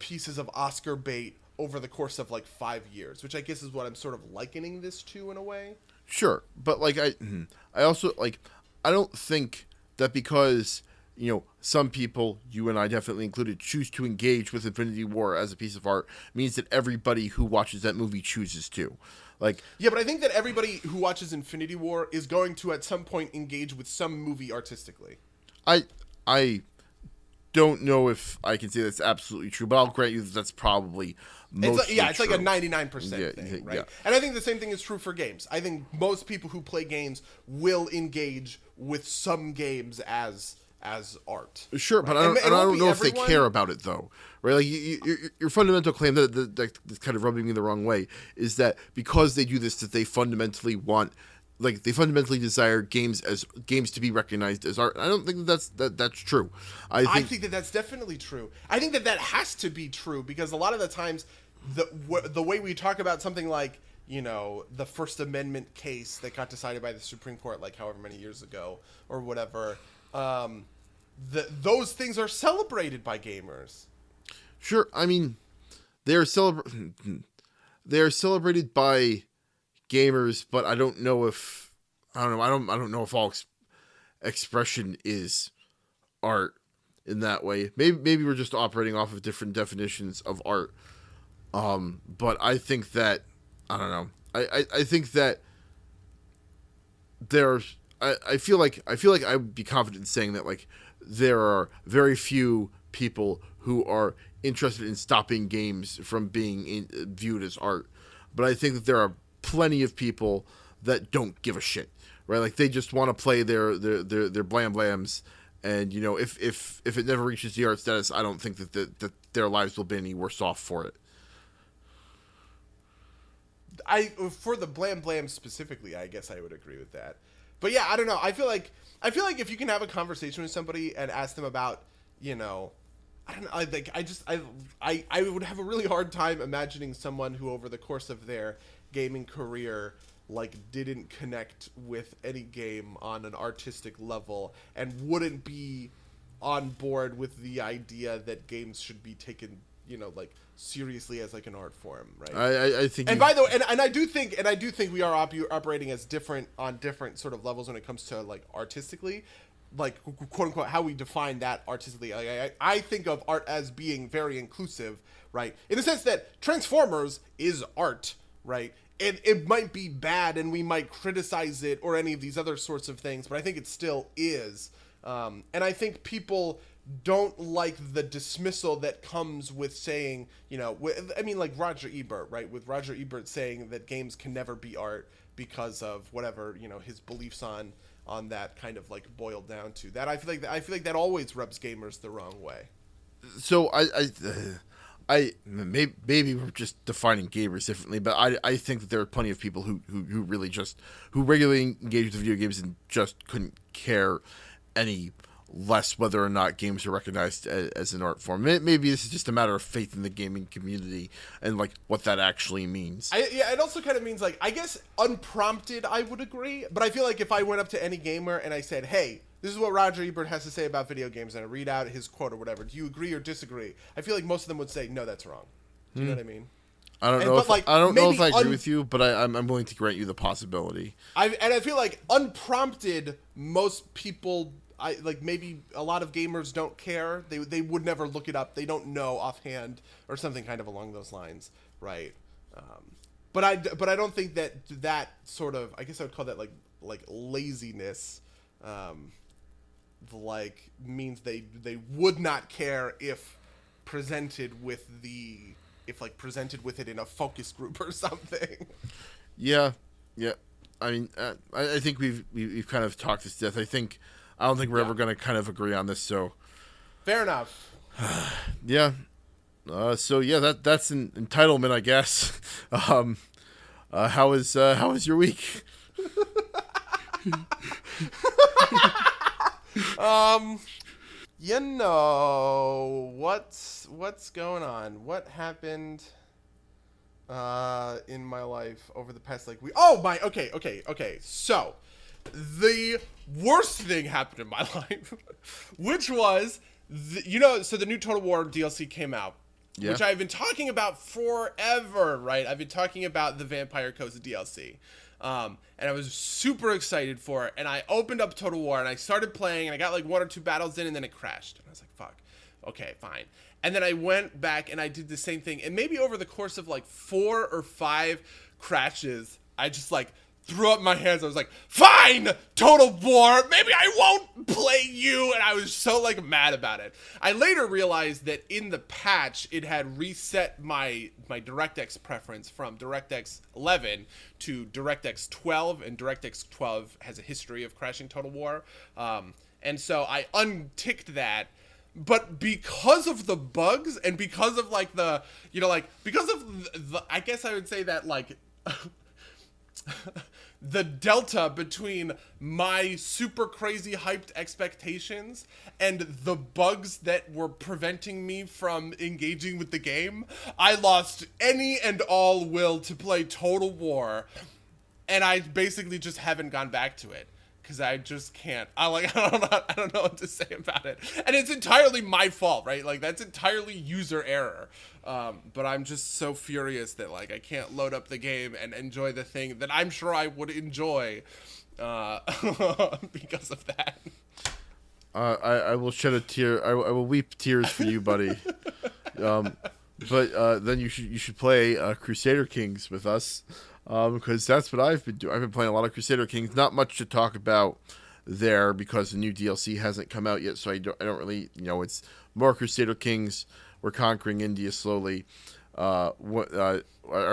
pieces of Oscar bait over the course of like 5 years, which I guess is what I'm sort of likening this to in a way. Sure, but like I also, like, I don't think that because some people, you and I definitely included, choose to engage with Infinity War as a piece of art means that everybody who watches that movie chooses to. Like, yeah, but I think that everybody who watches Infinity War is going to at some point engage with some movie artistically. I don't know if I can say that's absolutely true, but I'll grant you that that's probably mostly it's true. like a 99% thing, right? Yeah. And I think the same thing is true for games. I think most people who play games will engage with some games as art. Sure, right? but I don't know if they care about it, though, right? Like, your fundamental claim that's kind of rubbing me the wrong way is that because they do this, that they fundamentally desire games to be recognized as art. I don't think that's true. I think that that's definitely true. I think that has to be true, because a lot of the times the way we talk about something like, the First Amendment case that got decided by the Supreme Court like however many years ago or whatever, those things are celebrated by gamers. Sure, I mean, they're celebrated by gamers, but I don't know if I don't know if all expression is art in that way. Maybe we're just operating off of different definitions of art. But I think that I don't know. I think that there's I feel like I would be confident in saying that, like, there are very few people who are interested in stopping games from being viewed as art. But I think that there are plenty of people that don't give a shit, right? Like, they just want to play their blam blams, and if it never reaches the art status, I don't think that their lives will be any worse off for it. For the blam blam specifically, I guess I would agree with that. But yeah, I don't know. I feel like if you can have a conversation with somebody and ask them about, I don't know. I think I would have a really hard time imagining someone who, over the course of their gaming career, like didn't connect with any game on an artistic level and wouldn't be on board with the idea that games should be taken, like seriously as like an art form, right? I think. And by the way, and I do think we are operating as different on different sort of levels when it comes to like artistically, like quote unquote how we define that artistically. Like, I think of art as being very inclusive, right? In the sense that Transformers is art, right? And it might be bad and we might criticize it or any of these other sorts of things, but I think it still is. And I think people don't like the dismissal that comes with saying, like Roger Ebert, right? With Roger Ebert saying that games can never be art because of whatever, his beliefs on that kind of like boiled down to that. I feel like that always rubs gamers the wrong way. So I maybe we're just defining gamers differently, but I think that there are plenty of people who really who regularly engage with video games and just couldn't care any less whether or not games are recognized as an art form. Maybe this is just a matter of faith in the gaming community and like what that actually means. It also kind of means like, I guess unprompted I would agree, but I feel like if I went up to any gamer and I said, hey, this is what Roger Ebert has to say about video games, and I read out his quote or whatever, do you agree or disagree? I feel like most of them would say, no, that's wrong. Do you know what I mean? I don't know if I agree with you, but I'm willing to grant you the possibility. I feel like unprompted, most people, maybe a lot of gamers don't care. They would never look it up. They don't know offhand or something kind of along those lines, right? But I don't think that sort of, I guess I would call that like laziness, like means they would not care if presented with it in a focus group or something. Yeah. I mean, I think we've kind of talked this to death. I don't think we're ever going to kind of agree on this. So fair enough. Yeah. So yeah, that's an entitlement, I guess. How was your week? What's going on? What happened in my life over the past week? Okay. So, the worst thing happened in my life, which was the new Total War DLC came out. Yeah. Which I've been talking about forever, right? I've been talking about the Vampire Coast DLC. And I was super excited for it. And I opened up Total War and I started playing and I got like 1 or 2 battles in and then it crashed. And I was like, fuck. Okay, fine. And then I went back and I did the same thing. And maybe over the course of like 4 or 5 crashes, I just like threw up my hands. I was like, fine, Total War, maybe I won't play you. And I was so like mad about it. I later realized that in the patch, it had reset my DirectX preference from DirectX 11 to DirectX 12. And DirectX 12 has a history of crashing Total War. And so I unticked that. But because of the bugs and because of like the, because of the, I guess I would say that like the delta between my super crazy hyped expectations and the bugs that were preventing me from engaging with the game, I lost any and all will to play Total War, and I basically just haven't gone back to it. Because I just can't. I don't know what to say about it. And it's entirely my fault, right? Like, that's entirely user error. But I'm just so furious that, like, I can't load up the game and enjoy the thing that I'm sure I would enjoy because of that. I will shed a tear. I will weep tears for you, buddy. But then you should play Crusader Kings with us. Because that's what I've been doing. I've been playing a lot of Crusader Kings. Not much to talk about there because the new DLC hasn't come out yet. So I don't really, it's more Crusader Kings. We're conquering India slowly. Our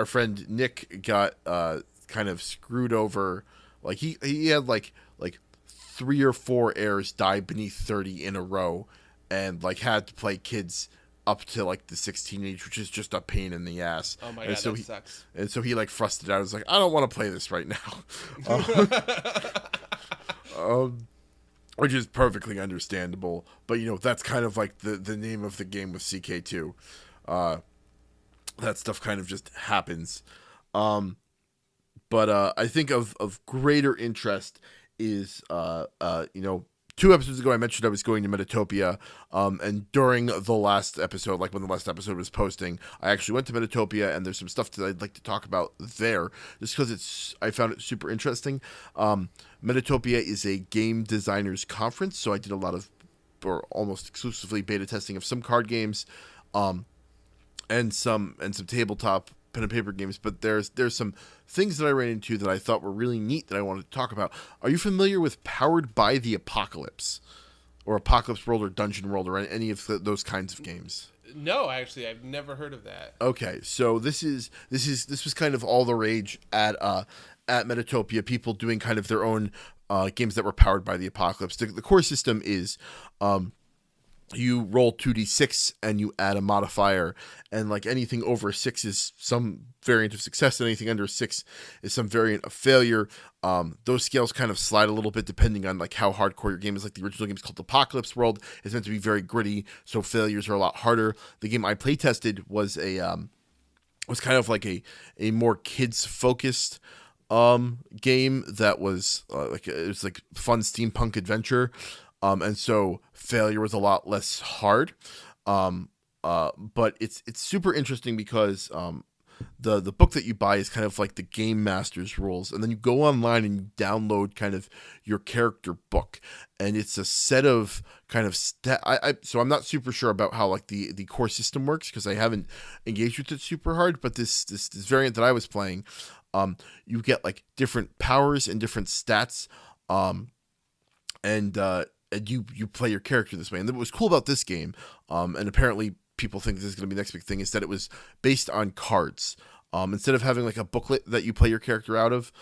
friend Nick got kind of screwed over. Like he had like 3 or 4 heirs die beneath 30 in a row, and like had to play kids up to like the 16 age, which is just a pain in the ass. Oh my god, so that sucks. And so he like frustrated out. I was like, I don't want to play this right now. which is perfectly understandable. But that's kind of like the name of the game with CK2. Uh, that stuff kind of just happens. Um, but I think of greater interest is 2 episodes ago I mentioned I was going to Metatopia, and during the last episode, like when the last episode was posting, I actually went to Metatopia, and there's some stuff that I'd like to talk about there, just because I found it super interesting. Metatopia is a game designers conference, so I did a lot of, or almost exclusively, beta testing of some card games, and some tabletop pen and paper games. But there's some things that I ran into that I thought were really neat that I wanted to talk about. Are you familiar with Powered by the Apocalypse, or Apocalypse World, or Dungeon World, or any of those kinds of games? No, actually, I've never heard of that. Okay, so this was kind of all the rage at Metatopia. People doing kind of their own games that were powered by the Apocalypse. The core system is you roll 2d6 and you add a modifier, and like anything over 6 is some variant of success, and anything under 6 is some variant of failure. Those scales kind of slide a little bit depending on like how hardcore your game is. Like the original game is called Apocalypse World. It's meant to be very gritty, so failures are a lot harder. The game I play tested was kind of like a more kids focused game that was it was like fun steampunk adventure. And so failure was a lot less hard. But it's super interesting because the book that you buy is kind of like the game master's rules, and then you go online and you download kind of your character book, and it's a set of kind of so I'm not super sure about how like the core system works, because I haven't engaged with it super hard. But this variant that I was playing, you get like different powers and different stats, and you play your character this way. And what was cool about this game, and apparently people think this is going to be the next big thing, is that it was based on cards. Instead of having like a booklet that you play your character out of,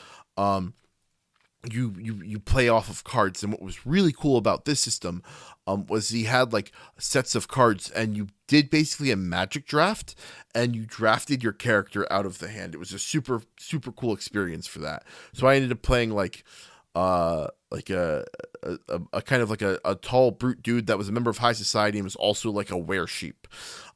you play off of cards. And what was really cool about this system was he had like sets of cards, and you did basically a magic draft, and you drafted your character out of the hand. It was a super, super cool experience for that. So I ended up playing like a kind of like a tall brute dude that was a member of high society and was also like a were-sheep.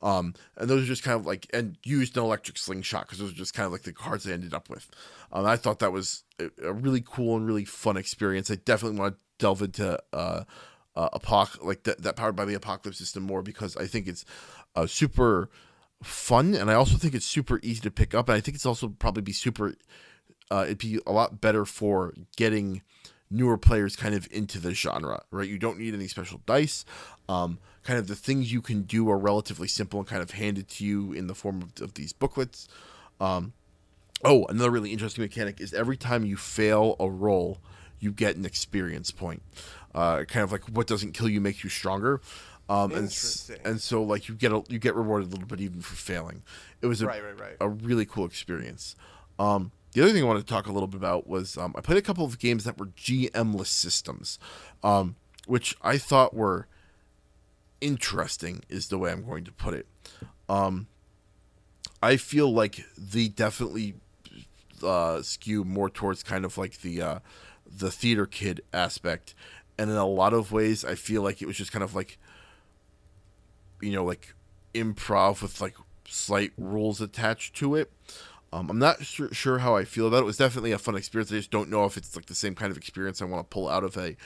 And those are just kind of like, and used an electric slingshot, because those are just kind of like the cards I ended up with. I thought that was a really cool and really fun experience. I definitely want to delve into that Powered by the Apocalypse system more, because I think it's super fun, and I also think it's super easy to pick up, and I think it's also probably be super it'd be a lot better for getting newer players kind of into the genre, right? You don't need any special dice. Kind of the things you can do are relatively simple and kind of handed to you in the form of these booklets. Another really interesting mechanic is every time you fail a roll, you get an experience point. Kind of like what doesn't kill you makes you stronger. And so like you get rewarded a little bit even for failing. It was a really cool experience. The other thing I wanted to talk a little bit about was I played a couple of games that were GM-less systems, which I thought were interesting, is the way I'm going to put it. I feel like they definitely skew more towards kind of like the theater kid aspect, and in a lot of ways I feel like it was just kind of like, like improv with like slight rules attached to it. I'm not sure how I feel about it. It was definitely a fun experience. I just don't know if it's like the same kind of experience I want to pull out of a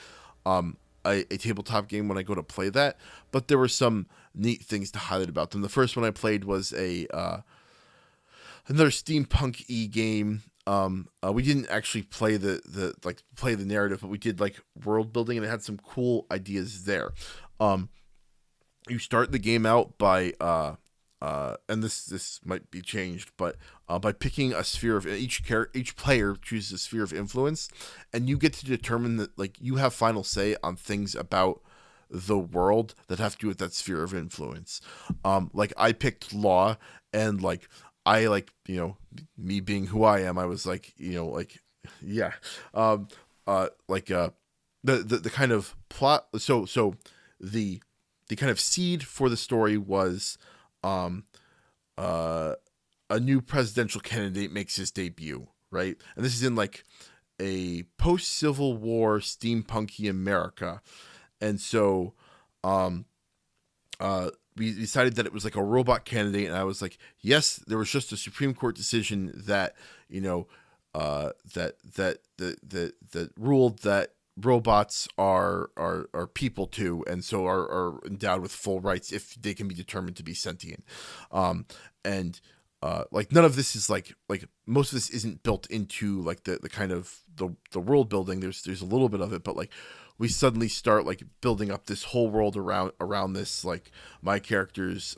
tabletop game when I go to play that. But there were some neat things to highlight about them. The first one I played was another steampunk-y game. We didn't actually play the narrative, but we did like world building, and it had some cool ideas there. You start the game out by and this might be changed, but by picking a sphere of each player chooses a sphere of influence, and you get to determine that like you have final say on things about the world that have to do with that sphere of influence. Like I picked law, and like I me being who I am, I was like the kind of plot. So the kind of seed for the story was a new presidential candidate makes his debut, right? And this is in like a post-Civil War steampunky America. And so we decided that it was like a robot candidate, and I was like, yes, there was just a Supreme Court decision that, that ruled that robots are people too, and so are endowed with full rights if they can be determined to be sentient. And like none of this is like most of this isn't built into like the kind of the world building. There's a little bit of it, but like we suddenly start like building up this whole world around this. Like my character's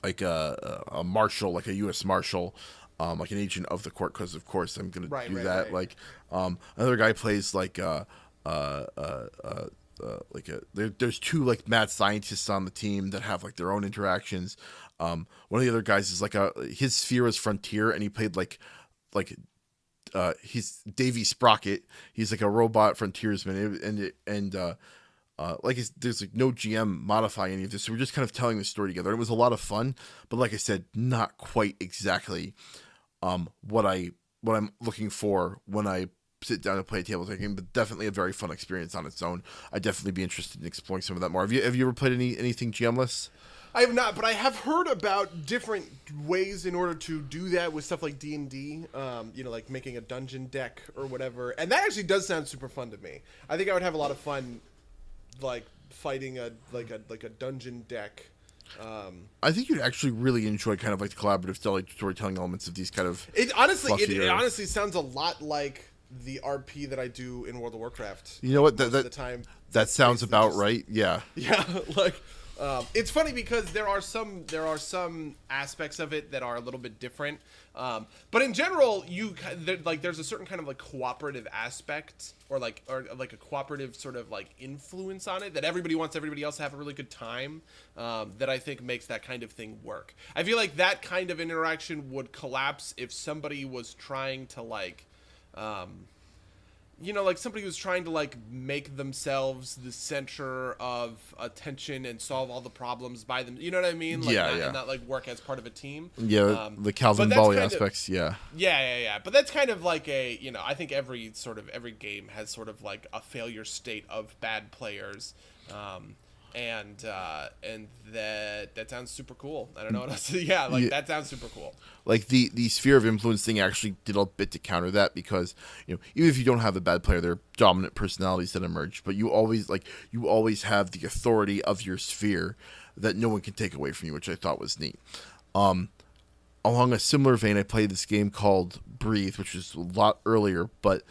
like a marshal, like a U.S. marshal, like an agent of the court, because of course I'm gonna do that. Right. Like another guy plays like there's two like mad scientists on the team that have like their own interactions. One of the other guys is like his sphere is Frontier, and he played like he's Davy Sprocket. He's like a robot frontiersman, there's like no GM modifying any of this, so we're just kind of telling the story together. It was a lot of fun, but like I said, not quite exactly what I'm looking for when I sit down and play a tabletop game, but definitely a very fun experience on its own. I'd definitely be interested in exploring some of that more. Have you ever played anything GMless? I have not, but I have heard about different ways in order to do that with stuff like D&D, like making a dungeon deck or whatever. And that actually does sound super fun to me. I think I would have a lot of fun, like fighting a dungeon deck. I think you'd actually really enjoy kind of like the collaborative storytelling elements of these kind of. It honestly sounds a lot like the RP that I do in World of Warcraft. You know what? That sounds about right. Yeah. Yeah, like. It's funny because there are some aspects of it that are a little bit different, but in general, there's a certain kind of like cooperative aspect or like a cooperative sort of like influence on it that everybody wants everybody else to have a really good time. That I think makes that kind of thing work. I feel like that kind of interaction would collapse if somebody was trying to like. Like somebody who's trying to like make themselves the center of attention and solve all the problems by them. You know what I mean? Like, and not like work as part of a team. Yeah, the Calvin Bally aspects. Yeah. Yeah. But that's kind of like I think every game has sort of like a failure state of bad players. And that sounds super cool. I don't know what else. That sounds super cool. Like the sphere of influence thing actually did a bit to counter that, because even if you don't have a bad player, there are dominant personalities that emerge, but you always have the authority of your sphere that no one can take away from you, which I thought was neat. Along a similar vein, I played this game called Breathe, which is a lot earlier, but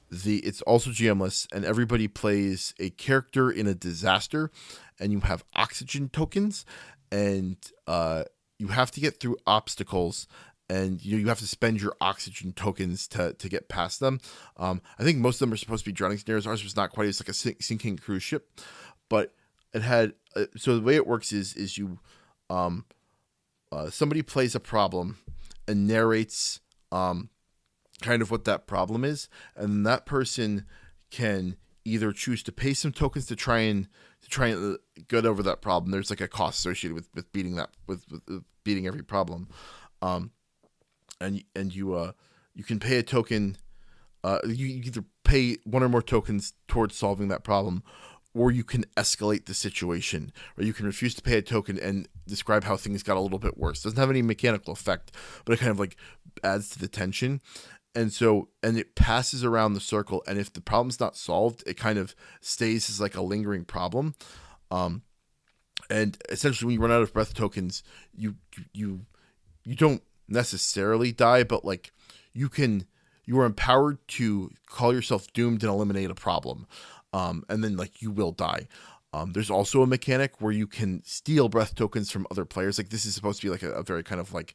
it's also GMless, and everybody plays a character in a disaster, and you have oxygen tokens, and you have to get through obstacles, and you have to spend your oxygen tokens to get past them. I think most of them are supposed to be drowning scenarios. Ours was not quite. It's like a sinking cruise ship, but it had. So the way it works is you, somebody plays a problem and narrates kind of what that problem is, and that person can either choose to pay some tokens to try and get over that problem. There's like a cost associated with beating that with beating every problem, and you can pay a token. You either pay one or more tokens towards solving that problem, or you can escalate the situation, or you can refuse to pay a token and describe how things got a little bit worse. It doesn't have any mechanical effect, but it kind of like adds to the tension. And it passes around the circle, and if the problem's not solved, it kind of stays as like a lingering problem. And essentially, when you run out of breath tokens, you don't necessarily die, but like you are empowered to call yourself doomed and eliminate a problem. And then like you will die. There's also a mechanic where you can steal breath tokens from other players. Like this is supposed to be like a very kind of like,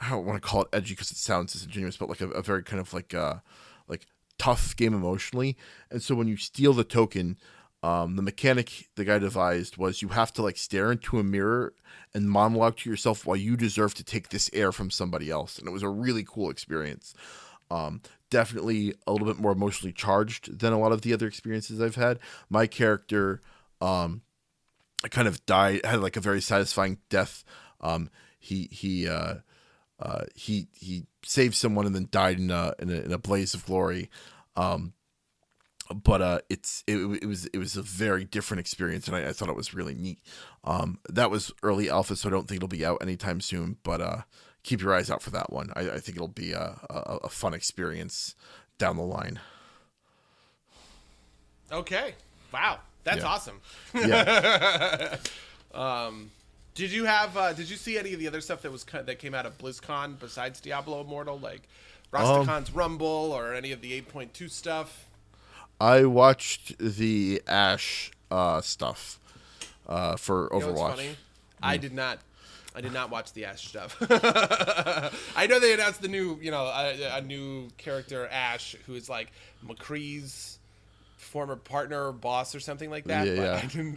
I don't want to call it edgy because it sounds disingenuous, but like a very kind of like tough game emotionally. And so when you steal the token, the mechanic the guy devised was you have to like stare into a mirror and monologue to yourself why you deserve to take this air from somebody else. And it was a really cool experience. Definitely a little bit more emotionally charged than a lot of the other experiences I've had. My character kind of died, had like a very satisfying death. He he saved someone and then died in a blaze of glory. But it was a very different experience, and I thought it was really neat. That was early alpha, so I don't think it'll be out anytime soon. But keep your eyes out for that one. I think it'll be a fun experience down the line. Okay. Wow. That's Yeah. awesome. Yeah. Did you see any of the other stuff that came out of BlizzCon besides Diablo Immortal, like Rastakon's Rumble or any of the 8.2 stuff? I watched the Ash stuff for Overwatch. You know what's funny? I did not watch the Ash stuff. I know they announced the new, a new character, Ash, who is like McCree's former partner or boss or something like that. Yeah, but yeah.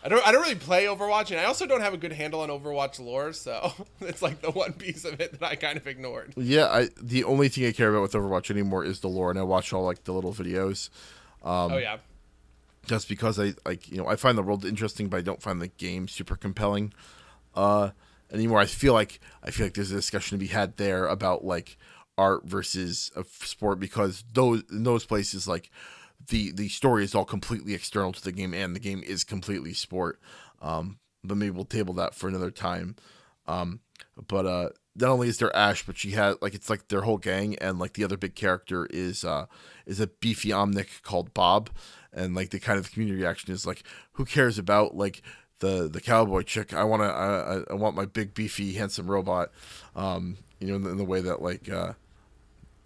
I don't really play Overwatch, and I also don't have a good handle on Overwatch lore, so it's like the one piece of it that I kind of ignored. Yeah, the only thing I care about with Overwatch anymore is the lore, and I watch all like the little videos. Oh yeah. Just because I find the world interesting, but I don't find the game super compelling anymore. I feel like there's a discussion to be had there about like art versus a sport, because in those places, like the story is all completely external to the game, and the game is completely sport. But maybe we'll table that for another time. But not only is there Ash, but she had like, it's like their whole gang, and like the other big character is a beefy omnic called Bob, and like the kind of community reaction is like, who cares about like the cowboy chick? I want my big beefy handsome robot. In the way that like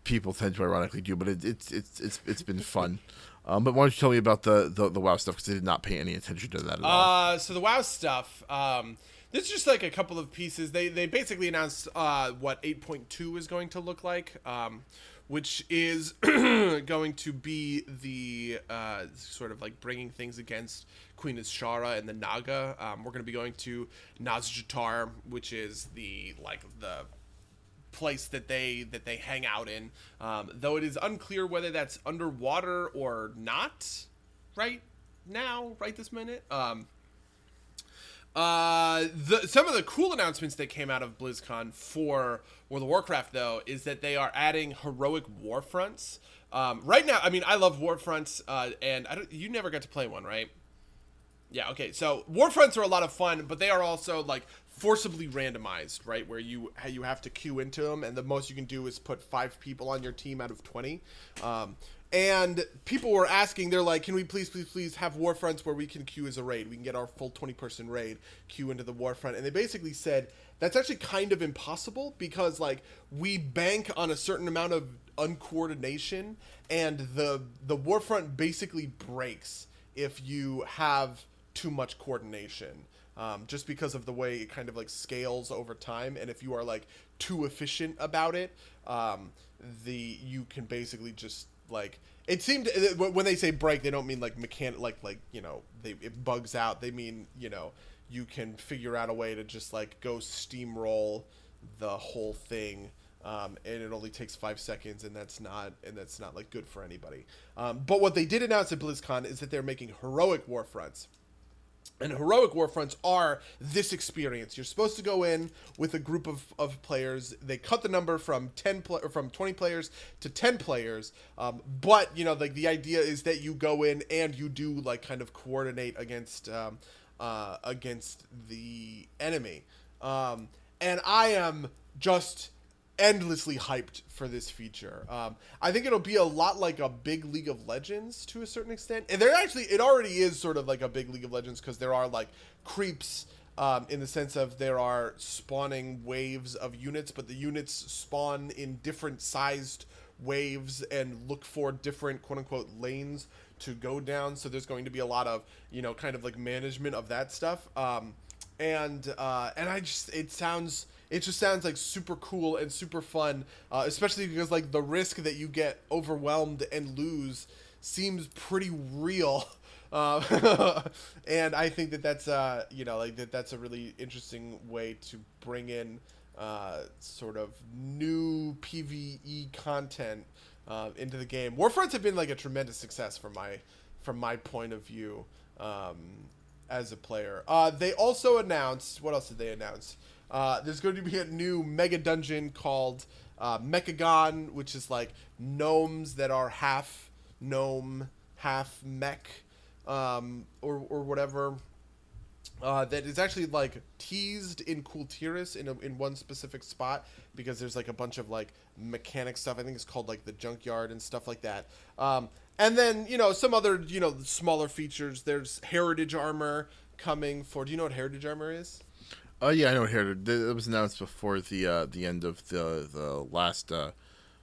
people tend to ironically do, but it's been fun. But why don't you tell me about the WoW stuff, because I did not pay any attention to that at all. So the WoW stuff, this is just like a couple of pieces. They basically announced what 8.2 is going to look like, which is going to be the sort of like bringing things against Queen Azshara and the Naga. We're going to be going to Nazjatar, which is the place that they hang out in, though it is unclear whether that's underwater or not right this minute. Some of the cool announcements that came out of BlizzCon for World of Warcraft, though, is that they are adding heroic war fronts. Right now, I mean, I love war fronts, and you never got to play one, right? Yeah, okay. So war fronts are a lot of fun, but they are also like forcibly randomized, right? Where you have to queue into them, and the most you can do is put 5 people on your team out of 20. And people were asking, they're like, can we please have war fronts where we can queue as a raid? We can get our full 20-person raid, queue into the war front. And they basically said that's actually kind of impossible, because like we bank on a certain amount of uncoordination, and the war front basically breaks if you have too much coordination, just because of the way it kind of like scales over time. And if you are like too efficient about it, you can basically just like, it seemed when they say break, they don't mean like mechanic, like it bugs out. They mean you can figure out a way to just like go steamroll the whole thing. And it only takes 5 seconds, and that's not like good for anybody. But what they did announce at BlizzCon is that they're making heroic war fronts. And heroic war fronts are this experience. You're supposed to go in with a group of players. They cut the number from 20 players to 10 players. But like the idea is that you go in and you do like kind of coordinate against the enemy. And I am just endlessly hyped for this feature. I think it'll be a lot like a big League of Legends to a certain extent. And it already is sort of like a big League of Legends, because there are like creeps, in the sense of there are spawning waves of units, but the units spawn in different sized waves and look for different quote unquote lanes to go down. So there's going to be a lot of, kind of like management of that stuff. And it just sounds like super cool and super fun, especially because like the risk that you get overwhelmed and lose seems pretty real. And I think that's that's a really interesting way to bring in sort of new PvE content into the game. Warfronts have been like a tremendous success from my point of view. as a player. They also announced, what else did they announce? There's going to be a new mega dungeon called Mechagon, which is like gnomes that are half gnome, half mech, or whatever. That is actually like teased in Kultiris in one specific spot, because there's like a bunch of like mechanic stuff. I think it's called like the junkyard and stuff like that. And then, you know, some other, you know, smaller features. There's heritage armor coming for. Do you know what heritage armor is? Oh yeah, I know Heritage. It was announced before the end of the last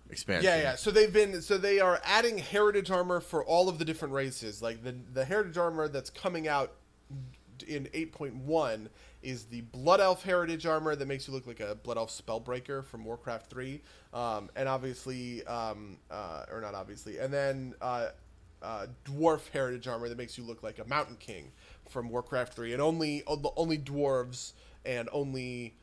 expansion. Yeah. So they are adding heritage armor for all of the different races. Like the heritage armor that's coming out in 8.1 is the Blood Elf heritage armor that makes you look like a Blood Elf Spellbreaker from Warcraft 3, and obviously, or not obviously, and then Dwarf heritage armor that makes you look like a Mountain King from Warcraft 3, and only dwarves and only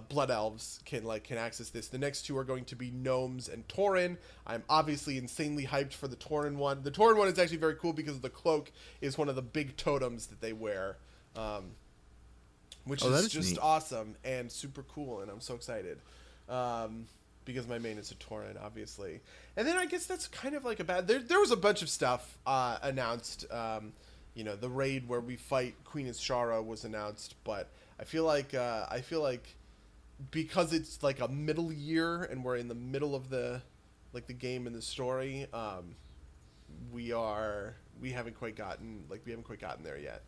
Blood Elves can access this. The next two are going to be Gnomes and Tauren. I'm obviously insanely hyped for the Tauren one. The Tauren one is actually very cool because the cloak is one of the big totems that they wear. Which is just neat. Awesome and super cool, and I'm so excited because my main is a Tauren, obviously. And then I guess that's kind of like a bad. There was a bunch of stuff announced. You know, the raid where we fight Queen Ishara was announced, but I feel like because it's like a middle year and we're in the middle of the game and the story, we haven't quite gotten there yet.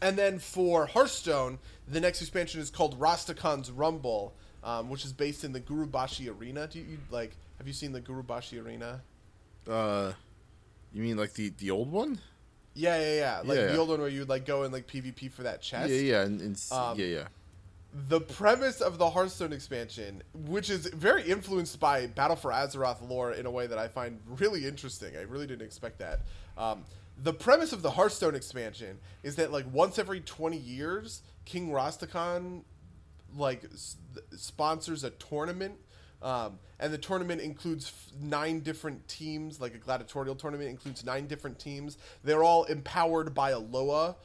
And then for Hearthstone, the next expansion is called Rastakan's Rumble, which is based in the Gurubashi Arena. Have you seen the Gurubashi Arena? You mean like the old one? Yeah. The old one where you would go and PvP for that chest. Yeah. The premise of the Hearthstone expansion, which is very influenced by Battle for Azeroth lore in a way that I find really interesting. I really didn't expect that. The premise of the Hearthstone expansion is that once every 20 years, King Rastakhan sponsors a tournament, and the tournament includes 9 different teams. Like a gladiatorial tournament includes 9 different teams. They're all empowered by a Loa.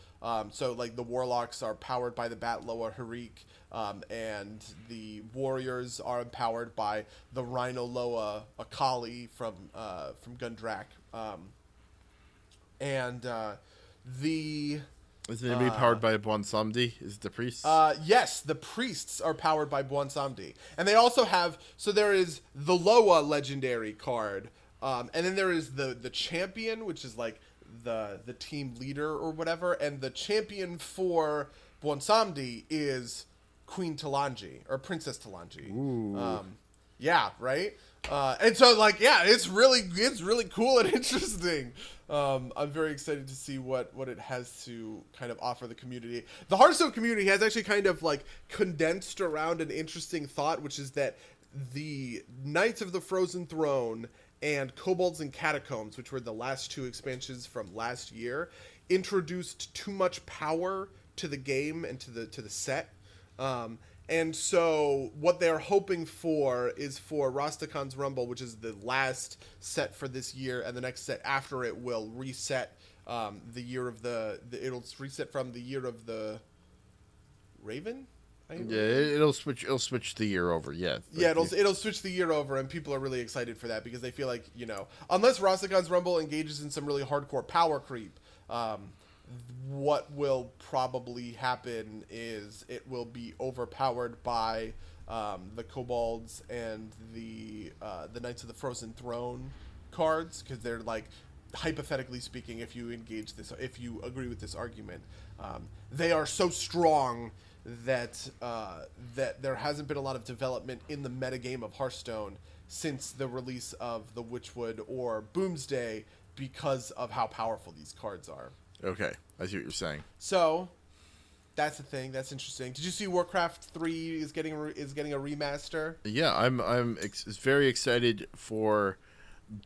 So the Warlocks are powered by the Bat Loa Harik, and the Warriors are empowered by the Rhino Loa Akali from Gundrak. Is anybody powered by Bwansamdi? Is it the priests? Yes, the priests are powered by Bwansamdi. And they also have, so there is the Loa legendary card, and then there is the champion, which is the team leader or whatever, and the champion for Bwansamdi is Queen Talanji, or Princess Talanji. Ooh. Yeah, right? And so it's really cool and interesting. I'm very excited to see what it has to kind of offer the community. The Hearthstone community has actually kind of condensed around an interesting thought, which is that the Knights of the Frozen Throne and Kobolds and Catacombs, which were the last 2 expansions from last year, introduced too much power to the game and to the set. And so what they're hoping for is for Rastakhan's Rumble, which is the last set for this year, and the next set after it will reset the year of it'll reset from the year of the Raven? Yeah, it'll switch the year over. Yeah. It'll switch the year over, and people are really excited for that because they feel like, unless Rastakhan's Rumble engages in some really hardcore power creep, what will probably happen is it will be overpowered by the Kobolds and the Knights of the Frozen Throne cards, because they're hypothetically speaking, if you agree with this argument, they are so strong that there hasn't been a lot of development in the metagame of Hearthstone since the release of the Witchwood or Boomsday, because of how powerful these cards are. Okay, I see what you're saying. So that's the thing. That's interesting. Did you see Warcraft 3 is getting a remaster? Yeah, I'm very excited for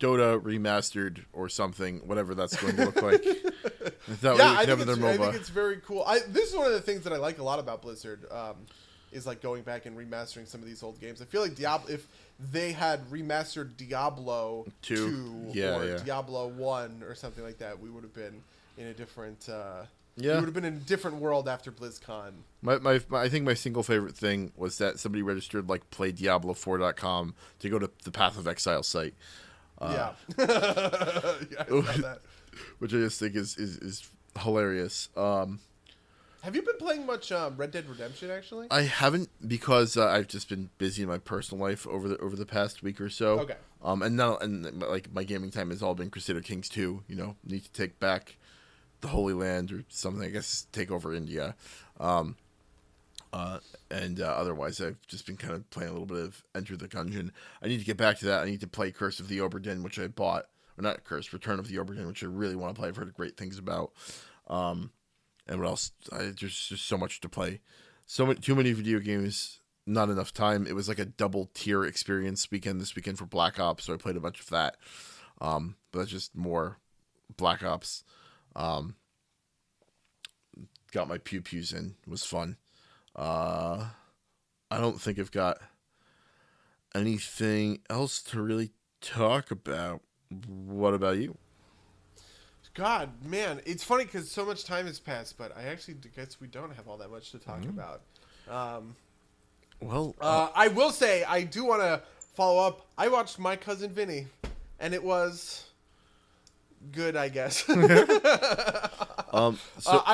Dota remastered or something, whatever that's going to look like. I think it's very cool. This is one of the things that I like a lot about Blizzard, is going back and remastering some of these old games. I feel like Diablo, if they had remastered Diablo 2 or Diablo 1 or something like that, we would have been in a different. Yeah. You would have been in a different world after BlizzCon. I think my single favorite thing was that somebody registered like playdiablo4.com to go to the Path of Exile site. Yeah. Yeah, I saw that. Which I just think is hilarious. Have you been playing much Red Dead Redemption, actually? I haven't because I've just been busy in my personal life over the past week or so. Okay. And like my gaming time has all been Crusader Kings 2. You know, need to take back the Holy Land or something. I guess take over India. Otherwise, I've just been kind of playing a little bit of Enter the Gungeon. I need to get back to that. I need to play Curse of the Oberdin, which I bought. Or not Curse, Return of the Oberdin, which I really want to play. I've heard great things about. And what else? There's just so much to play. Too many video games, not enough time. It was like a double tier experience this weekend for Black Ops, so I played a bunch of that. But that's just more Black Ops. Got my pew-pews in. It was fun. I don't think I've got anything else to really talk about. What about you? God, man, it's funny because so much time has passed, but I actually guess we don't have all that much to talk about. I will say I do want to follow up. I watched My Cousin Vinny, and it was good, I guess. I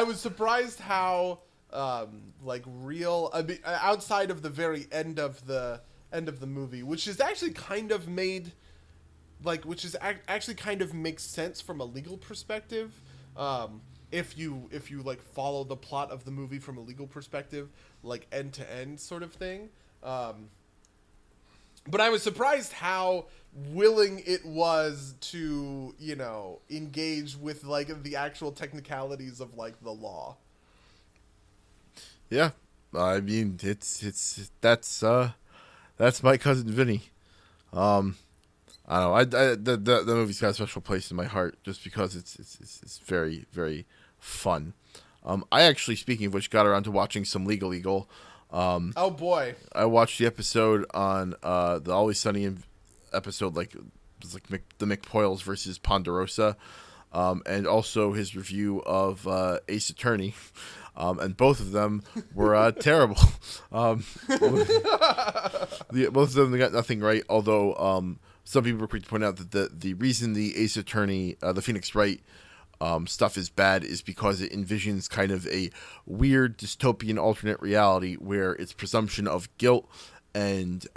was surprised how real. I mean, outside of the very end of the movie, which is actually kind of made. Actually kind of makes sense from a legal perspective, if you like follow the plot of the movie from a legal perspective, like end to end sort of thing. But I was surprised how willing it was to, engage with like the actual technicalities of like the law. Yeah, I mean that's My Cousin Vinny. I don't know. The movie's got a special place in my heart just because it's very, very fun. I actually, speaking of which, got around to watching some Legal Eagle. Oh boy! I watched the episode on the Always Sunny episode, the McPoyles versus Ponderosa, and also his review of Ace Attorney. And both of them were terrible. Both of them got nothing right, although some people were quick to point out that the reason the Ace Attorney, the Phoenix Wright stuff is bad is because it envisions kind of a weird dystopian alternate reality where it's presumption of guilt and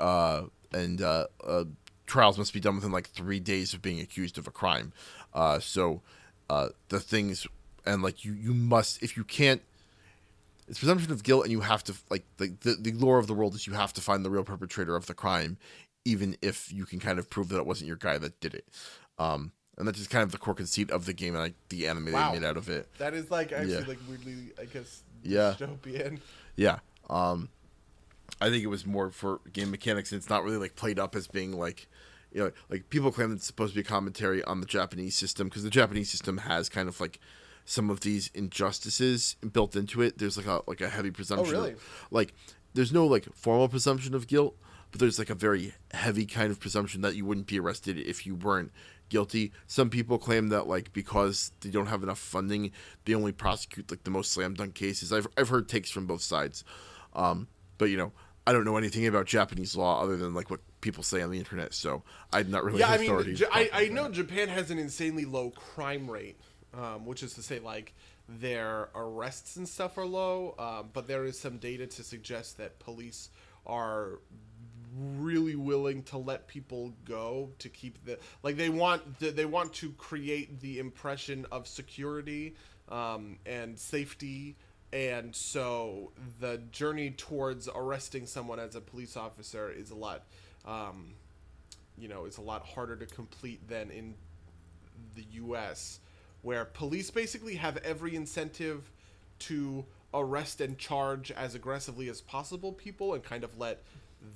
trials must be done within like 3 days of being accused of a crime. So the things and like you must, if you can't, it's presumption of guilt and you have to the lore of the world is you have to find the real perpetrator of the crime, even if you can kind of prove that it wasn't your guy that did it. And that's just kind of the core conceit of the game and like the anime they made out of it. That is weirdly, I guess, dystopian. Yeah. I think it was more for game mechanics and it's not really like played up as being like, like people claim that it's supposed to be a commentary on the Japanese system because the Japanese system has kind of like some of these injustices built into it. There's like a heavy presumption. Oh, really? There's no like formal presumption of guilt, but there's like a very heavy kind of presumption that you wouldn't be arrested if you weren't guilty. Some people claim that like because they don't have enough funding, they only prosecute like the most slam dunk cases. I've heard takes from both sides, but I don't know anything about Japanese law other than like what people say on the internet, so I'm not really an authority. I know Japan has an insanely low crime rate, which is to say like their arrests and stuff are low, but there is some data to suggest that police are really willing to let people go to keep they want to create the impression of security and safety, and so the journey towards arresting someone as a police officer is a lot is a lot harder to complete than in the US, where police basically have every incentive to arrest and charge as aggressively as possible people and kind of let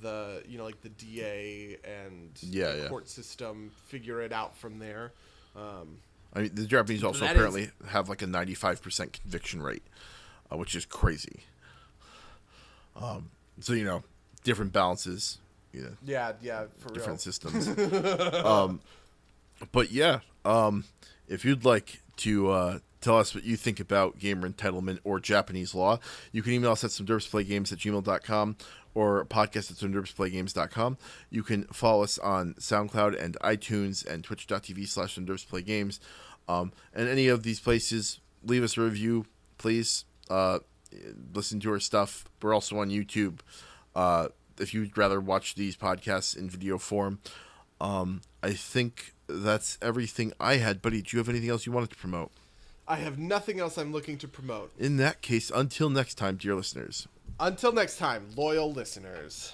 the the DA and the court system figure it out from there. I mean, the Japanese also apparently have like a 95% conviction rate, which is crazy. So different balances. Yeah, for different real. systems. But yeah, if you'd like to tell us what you think about gamer entitlement or Japanese law. You can email us at somederpsplaygames@gmail.com or podcast@somederpsplaygames.com. You can follow us on SoundCloud and iTunes and twitch.tv/somederpsplaygames. And any of these places, leave us a review, please. Listen to our stuff. We're also on YouTube. If you'd rather watch these podcasts in video form. I think that's everything I had. Buddy, do you have anything else you wanted to promote? I have nothing else I'm looking to promote. In that case, until next time, dear listeners. Until next time, loyal listeners.